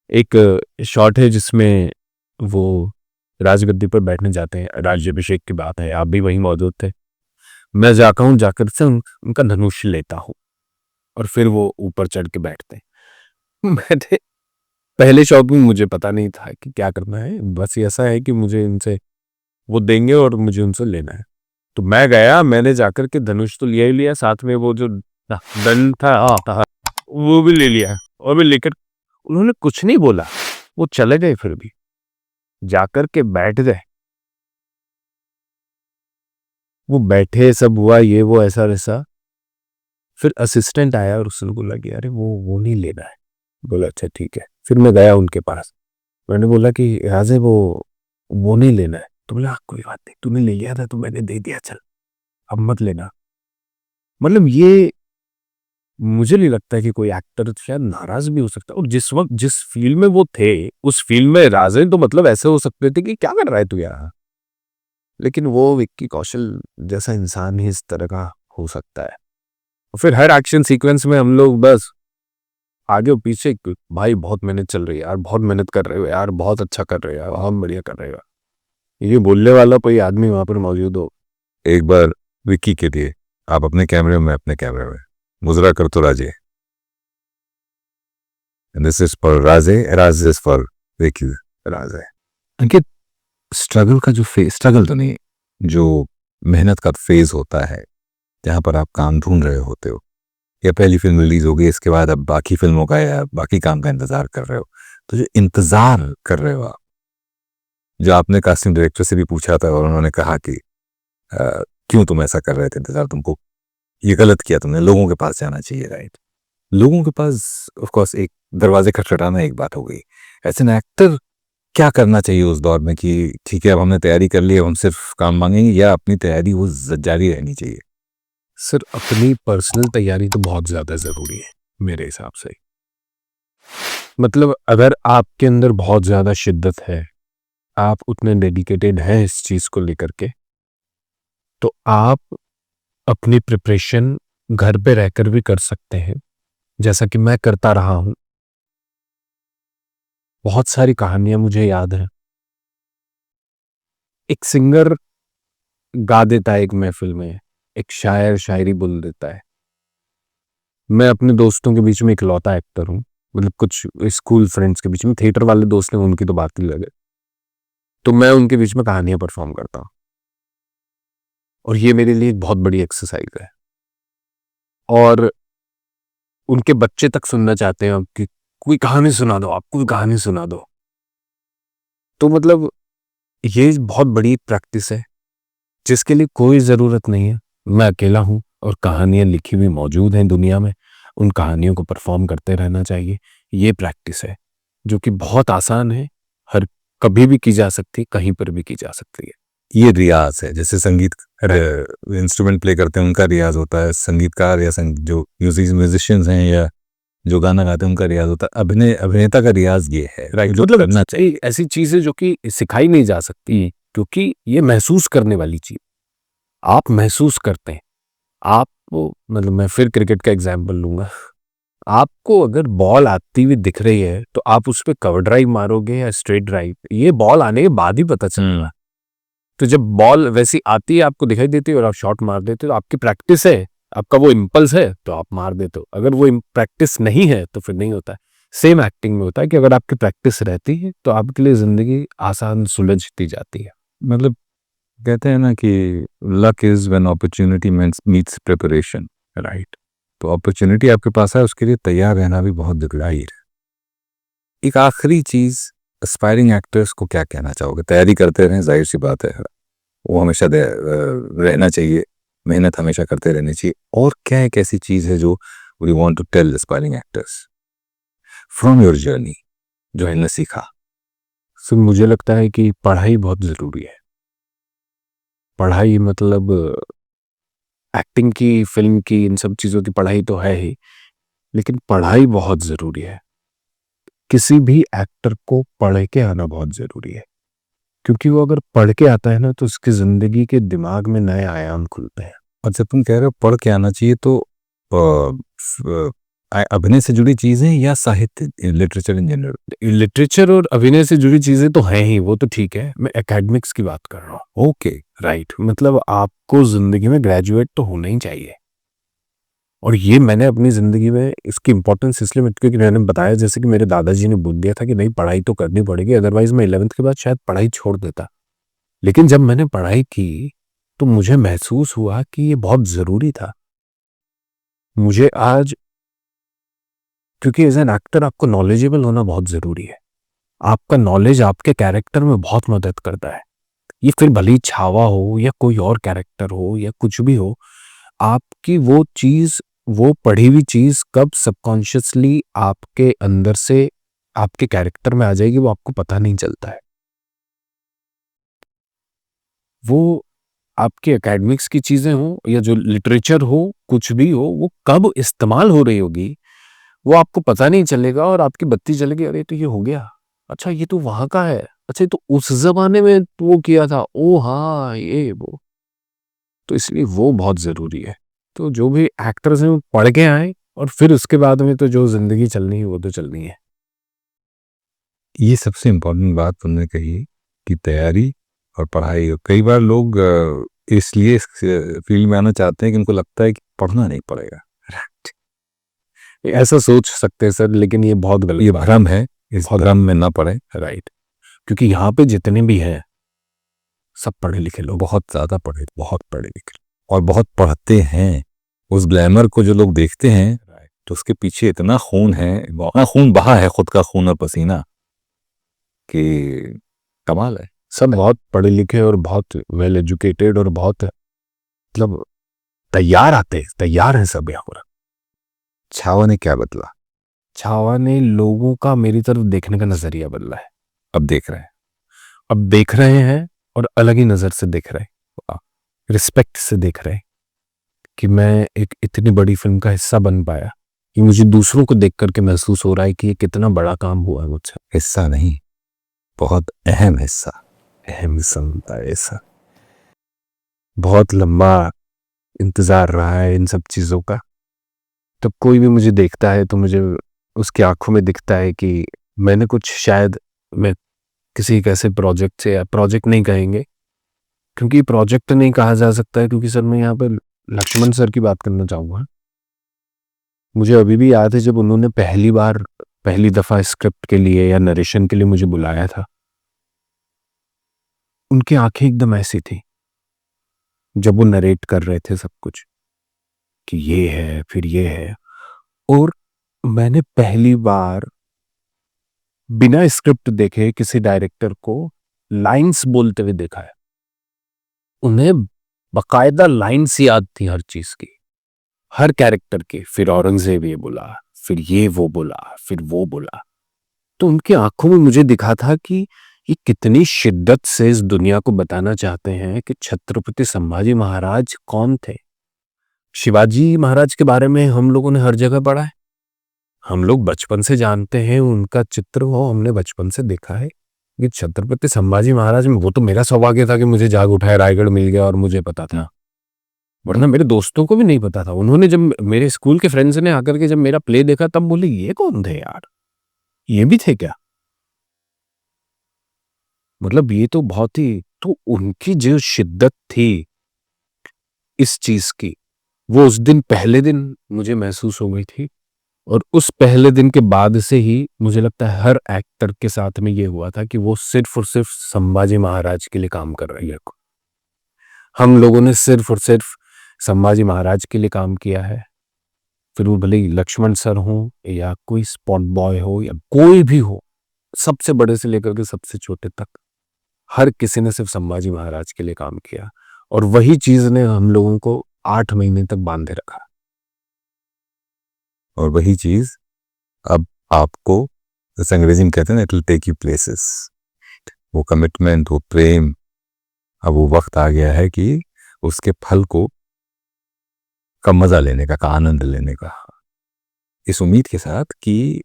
एक शॉट है जिसमें वो राजगद्दी पर बैठने जाते हैं, राज्याभिषेक की बात है, आप भी वहीं मौजूद थे। मैं जाता हूँ, जाकर से उनका धनुष लेता हूँ और फिर वो ऊपर चढ़ के बैठते हैं। मैंने पहले शॉट में मुझे पता नहीं था कि क्या करना है, बस ऐसा है कि मुझे इनसे वो देंगे और मुझे उनसे लेना है। तो मैं गया, मैंने जाकर के धनुष तो लिया ही लिया, साथ में वो जो दंड था वो भी ले लिया, और भी लेकर उन्होंने कुछ नहीं बोला, वो चले गए, फिर भी जाकर के बैठ गए। वो बैठे, सब हुआ ये वो ऐसा वैसा, फिर असिस्टेंट आया और उसने बोला कि अरे वो नहीं लेना है। बोला अच्छा ठीक है। फिर मैं गया उनके पास, मैंने बोला कि राजे वो नहीं लेना है। तो बोला कोई बात नहीं, तूने ले लिया था तो मैंने दे दिया, चल अब मत लेना। मतलब ये मुझे नहीं लगता है कि कोई एक्टर शायद नाराज भी हो सकता, और जिस वक्त जिस फील्ड में वो थे, उस फील्ड में राजे तो मतलब ऐसे हो सकते थे कि क्या कर रहा है तू यार, लेकिन वो विक्की कौशल जैसा इंसान ही इस तरह का हो सकता है। और फिर हर एक्शन सीक्वेंस में हम लोग बस आगे और पीछे, भाई बहुत मेहनत चल रही है यार, बहुत मेहनत कर रहे हो यार, बहुत अच्छा कर रहे हो यार, बहुत बढ़िया कर रहे हो यार, ये बोलने वाला कोई आदमी वहां पर मौजूद हो। एक बार विक्की के लिए आप अपने कैमरे में, अपने कैमरे में मुजरा कर तो Raje, this is for Raje, Raj is for Vicky. Raje Ankit, struggle का जो फेज, स्ट्रगल तो नहीं, जो मेहनत का फेज होता है जहां पर आप काम ढूंढ रहे होते हो, या पहली फिल्म रिलीज हो गई, इसके बाद अब बाकी फिल्मों का या बाकी काम का इंतजार कर रहे हो, तो जो इंतजार कर रहे हो आप, जो आपने कास्टिंग डायरेक्टर से भी पूछा था और उन्होंने कहा कि क्यों तुम ऐसा कर रहे थे इंतजार, तुमको ये गलत किया तुमने, लोगों के पास जाना चाहिए, राइट? लोगों के पास ऑफ कोर्स एक दरवाजे खटखटाना एक बात हो गई, एज एन एक्टर क्या करना चाहिए उस दौर में कि ठीक है अब हमने तैयारी कर ली, अब हम सिर्फ काम मांगेंगे, या अपनी तैयारी वो जारी रहनी चाहिए? सर अपनी पर्सनल तैयारी तो बहुत ज़्यादा ज़रूरी है मेरे हिसाब से। मतलब अगर आपके अंदर बहुत ज़्यादा शिद्दत है, आप उतने डेडिकेटेड हैं इस चीज़ को लेकर के, तो आप अपनी प्रिपरेशन घर पे रहकर भी कर सकते हैं, जैसा कि मैं करता रहा हूँ। बहुत सारी कहानियाँ मुझे याद हैं। एक सिंगर गा देता है एक महफ़िल में, एक शायर शायरी बोल देता है। मैं अपने दोस्तों के बीच में इकलौता एक्टर हूँ, मतलब कुछ स्कूल फ्रेंड्स के बीच में, थिएटर वाले दोस्त हैं उनकी तो बात ही अलग है। तो मैं उनके बीच में कहानियाँ परफ़ॉर्म करता हूँ और ये मेरे लिए एक बहुत बड़ी एक्सरसाइज़ है। और उनके बच्चे तक सुनना चाहते हैं अब कि कोई कहानी सुना दो आप, कोई कहानी सुना दो। तो मतलब ये बहुत बड़ी प्रैक्टिस है, जिसके लिए कोई ज़रूरत नहीं है। मैं अकेला हूँ और कहानियाँ लिखी हुई मौजूद हैं दुनिया में, उन कहानियों को परफ़ॉर्म करते रहना चाहिए। ये प्रैक्टिस है, जो कि बहुत आसान है, हर कभी भी की जा सकती है, कहीं पर भी की जा सकती है। ये रियाज है, जैसे संगीत इंस्ट्रूमेंट प्ले करते हैं उनका रियाज होता है, संगीतकार या जो म्यूजिशियंस हैं या जो गाना गाते हैं उनका रियाज होता है, अभिनेता का रियाज ये है। राइट, जो मतलब करना चाहिए। ऐसी चीज़ है जो कि सिखाई नहीं जा सकती, क्योंकि ये महसूस करने वाली चीज़, आप महसूस करते हैं। आपको मतलब मैं फिर क्रिकेट का एग्जाम्पल लूंगा। आपको अगर बॉल आती हुई दिख रही है तो आप उस पर कवर ड्राइव मारोगे या स्ट्रेट ड्राइव, ये बॉल आने के बाद ही पता चलेगा। तो जब बॉल वैसी आती है, आपको दिखाई देती है और आप शॉट मार देते हो, तो आपकी प्रैक्टिस है, आपका वो इम्पल्स है तो आप मार देते हो। अगर वो प्रैक्टिस नहीं है तो फिर नहीं होता है। सेम एक्टिंग में होता है कि अगर आपकी प्रैक्टिस रहती है तो आपके लिए जिंदगी आसान सुलझती जाती है। मतलब कहते हैं ना कि luck is when opportunity meets preparation, right? तो अपॉर्चुनिटी आपके पास है, उसके लिए तैयार रहना भी बहुत जरूरी है। एक आखिरी चीज, एस्पायरिंग एक्टर्स को क्या कहना चाहोगे? तैयारी करते रहें, जाहिर सी बात है, वो हमेशा रहना चाहिए, मेहनत हमेशा करते रहनी चाहिए। और क्या एक ऐसी चीज है जो we want to tell aspiring actors from your journey, जो इन्होंने सीखा? सो मुझे लगता है कि पढ़ाई बहुत ज़रूरी है। पढ़ाई मतलब एक्टिंग की, फिल्म की, इन सब चीज़ों की पढ़ाई तो है ही, लेकिन पढ़ाई बहुत ज़रूरी है। किसी भी एक्टर को पढ़ के आना बहुत ज़रूरी है, क्योंकि वो अगर पढ़ के आता है ना तो उसकी ज़िंदगी के दिमाग में नए आयाम खुलते हैं। और जब तुम कह रहे हो पढ़ के आना चाहिए, तो अभिनय से जुड़ी चीजें या साहित्य, लिटरेचर इन जनरल? लिटरेचर और अभिनय से जुड़ी चीज़ें तो हैं ही, वो तो ठीक है। मैं एकेडमिक्स की बात कर रहा हूँ। ओके। राइट, मतलब आपको ज़िंदगी में ग्रेजुएट तो होना ही चाहिए। और ये मैंने अपनी ज़िंदगी में इसकी इम्पोर्टेंस इसलिए क्योंकि मैंने बताया, जैसे कि मेरे दादाजी ने बोल दिया था कि नहीं पढ़ाई तो करनी पड़ेगी, अदरवाइज मैं 11th के बाद शायद पढ़ाई छोड़ देता। लेकिन जब मैंने पढ़ाई की तो मुझे महसूस हुआ कि ये बहुत ज़रूरी था। मुझे आज, क्योंकि एज एन एक्टर आपको नॉलेजेबल होना बहुत ज़रूरी है। आपका नॉलेज आपके कैरेक्टर में बहुत मदद करता है। ये फिर भले ही छावा हो या कोई और कैरेक्टर हो या कुछ भी हो, आपकी वो चीज़, वो पढ़ी हुई चीज़ कब सबकॉन्शियसली आपके अंदर से आपके कैरेक्टर में आ जाएगी, वो आपको पता नहीं चलता है। वो आपके एकेडमिक्स की चीज़ें हों या जो लिटरेचर हो, कुछ भी हो, वो कब इस्तेमाल हो रही होगी, वो आपको पता नहीं चलेगा और आपकी बत्ती जलेगी, अरे तो ये हो गया, अच्छा ये तो वहाँ का है, अच्छा ये तो उस ज़माने में तो वो किया था, ओह हाँ, ये वो। तो इसलिए वो बहुत ज़रूरी है। तो जो भी एक्टर्स हैं वो पढ़ के आएँ और फिर उसके बाद में तो जो ज़िंदगी चलनी है वो तो चलनी है। ये सबसे इम्पोर्टेंट बात तुमने कही कि तैयारी और पढ़ाई। कई बार लोग इसलिए इस फील्ड में आना चाहते हैं कि उनको लगता है कि पढ़ना नहीं पड़ेगा। ऐसा सोच सकते हैं सर, लेकिन ये बहुत गलत ये बात भ्रम है, इस भ्रम में ना पड़े। राइट, क्योंकि यहाँ पे जितने भी हैं सब पढ़े लिखे लोग, बहुत ज़्यादा पढ़े, बहुत पढ़े लिखे और बहुत पढ़ते हैं। उस ग्लैमर को जो लोग देखते हैं तो उसके पीछे इतना खून है, इतना खून बहा है, खुद का खून और पसीना, कि कमाल है। सब बहुत पढ़े लिखे और बहुत वेल एजुकेटेड और बहुत मतलब तैयार हैं सब यहाँ पर। छावा ने क्या बदला? छावा ने लोगों का मेरी तरफ देखने का नजरिया बदला है। अब देख रहे हैं। अब देख रहे हैं और अलग ही नजर से देख रहे हैं, रिस्पेक्ट से देख रहे हैं कि मैं एक इतनी बड़ी फिल्म का हिस्सा बन पाया कि मुझे दूसरों को देख करके महसूस हो रहा है कि ये कितना बड़ा काम हुआ है मुझसे। हिस्सा नहीं, बहुत अहम हिस्सा। अहम हिस्सा मिलता है ऐसा। बहुत लंबा इंतजार रहा है इन सब चीजों का। तब कोई भी मुझे देखता है तो मुझे उसकी आंखों में दिखता है कि मैंने कुछ, शायद मैं किसी एक ऐसे प्रोजेक्ट से, या प्रोजेक्ट नहीं कहेंगे क्योंकि प्रोजेक्ट नहीं कहा जा सकता है, क्योंकि सर मैं यहाँ पर लक्ष्मण सर की बात करना चाहूँगा। मुझे अभी भी याद है जब उन्होंने पहली दफा स्क्रिप्ट के लिए या नरेशन के लिए मुझे बुलाया था, उनकी आंखें एकदम ऐसी थी जब वो नरेट कर रहे थे सब कुछ कि ये है फिर ये है। और मैंने पहली बार बिना स्क्रिप्ट देखे किसी डायरेक्टर को लाइंस बोलते हुए देखा है। उन्हें बकायदा लाइंस याद थी हर चीज की, हर कैरेक्टर की। फिर औरंगजेब ये बोला, फिर ये वो बोला, फिर वो बोला। तो उनकी आंखों में मुझे दिखा था कि ये कितनी शिद्दत से इस दुनिया को बताना चाहते हैं कि छत्रपति संभाजी महाराज कौन थे। शिवाजी महाराज के बारे में हम लोगों ने हर जगह पढ़ा है, हम लोग बचपन से जानते हैं, उनका चित्र हो हमने बचपन से देखा है। कि छत्रपति संभाजी महाराज में, वो तो मेरा सौभाग्य था कि मुझे जाग उठाए रायगढ़ मिल गया और मुझे पता था, वरना मेरे दोस्तों को भी नहीं पता था। उन्होंने जब मेरे स्कूल के फ्रेंड्स ने आकर के जब मेरा प्ले देखा तब बोले ये कौन थे यार, ये भी थे क्या। मतलब ये तो बहुत ही, तो उनकी जो शिद्दत थी इस चीज की, वो उस दिन पहले दिन मुझे महसूस हो गई थी। और उस पहले दिन के बाद से ही मुझे लगता है हर एक्टर के साथ में ये हुआ था कि वो सिर्फ और सिर्फ संभाजी महाराज के लिए काम कर रही है। हम लोगों ने सिर्फ और सिर्फ संभाजी महाराज के लिए काम किया है। फिर वो भले ही लक्ष्मण सर हो या कोई स्पॉट बॉय हो या कोई भी हो, सबसे बड़े से लेकर के सबसे छोटे तक, हर किसी ने सिर्फ संभाजी महाराज के लिए काम किया। और वही चीज ने हम लोगों को 8 महीने तक बांधे रखा। और वही चीज अब आपको, जैसे अंग्रेजी में कहते हैं ना, it will take you places. वो कमिटमेंट, वो प्रेम, अब वो वक्त आ गया है कि उसके फल को का मजा लेने का आनंद लेने का। इस उम्मीद के साथ कि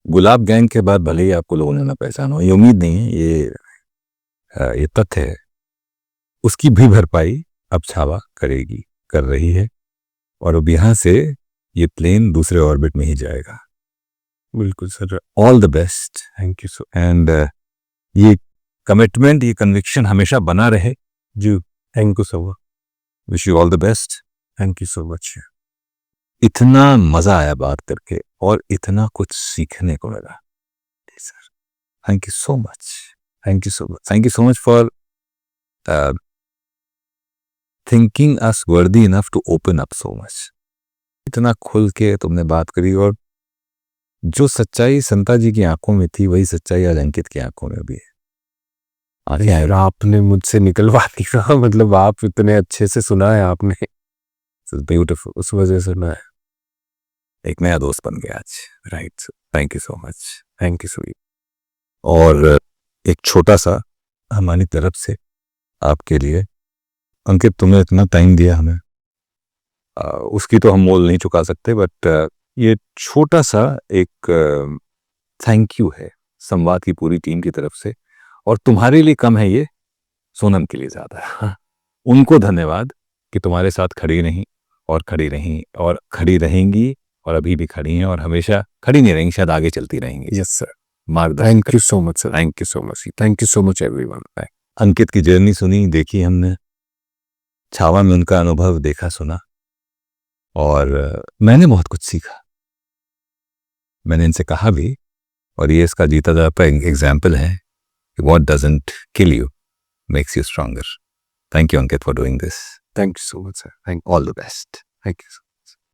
गुलाब गैंग के बाद भले ही आपको लोगों ने ना पहचानो, ये उम्मीद नहीं है, ये तथ्य है, उसकी भी भरपाई अब छावा करेगी, कर रही है। और अब यहां से ये प्लेन दूसरे ऑर्बिट में ही जाएगा। बिल्कुल sir, all the best. Thank you so and ये कमिटमेंट, ये कन्विक्शन हमेशा बना रहे। जी, thank you so much. Wish you all the best. Thank you so much. इतना मजा आया बात करके और इतना कुछ सीखने को मिला sir. Thank you so much, thank you so much, thank you so much for thinking us worthy enough to open up so much. इतना खुल के तुमने बात करी, और जो सच्चाई संता जी की आंखों में थी वही सच्चाई आज अंकित की आंखों में भी है। अरे यार, आपने मुझसे निकलवा दिया, मतलब आप इतने अच्छे से सुना है आपने, ब्यूटीफुल, उस वजह से सुना है। एक नया दोस्त बन गया आज। Right, thank you so much. Thank you so much. और एक छोटा सा हमारी तरफ से आपके लिए, अंकित तुमने इतना टाइम दिया हमें, उसकी तो हम मोल नहीं चुका सकते, बट ये छोटा सा एक थैंक यू है संवाद की पूरी टीम की तरफ से। और तुम्हारे लिए कम है ये, सोनम के लिए ज्यादा है। उनको धन्यवाद कि तुम्हारे साथ खड़ी नहीं और खड़ी रही और खड़ी रहेंगी, और अभी भी खड़ी हैं और हमेशा खड़ी नहीं रहेंगी, शायद आगे चलती रहेंगी। यस सर, मार्गदर्शन। Thank you so much sir, thank you so much, thank you so much everyone. Ankit की जर्नी सुनी, देखी हमने, छावा में उनका अनुभव देखा सुना, और मैंने बहुत कुछ सीखा। मैंने इनसे कहा भी, और ये इसका जीता जाता एग्जाम्पल है कि what doesn't kill you makes you stronger. Thank you Ankit for doing this. Thank you so much sir, thank all the best. You.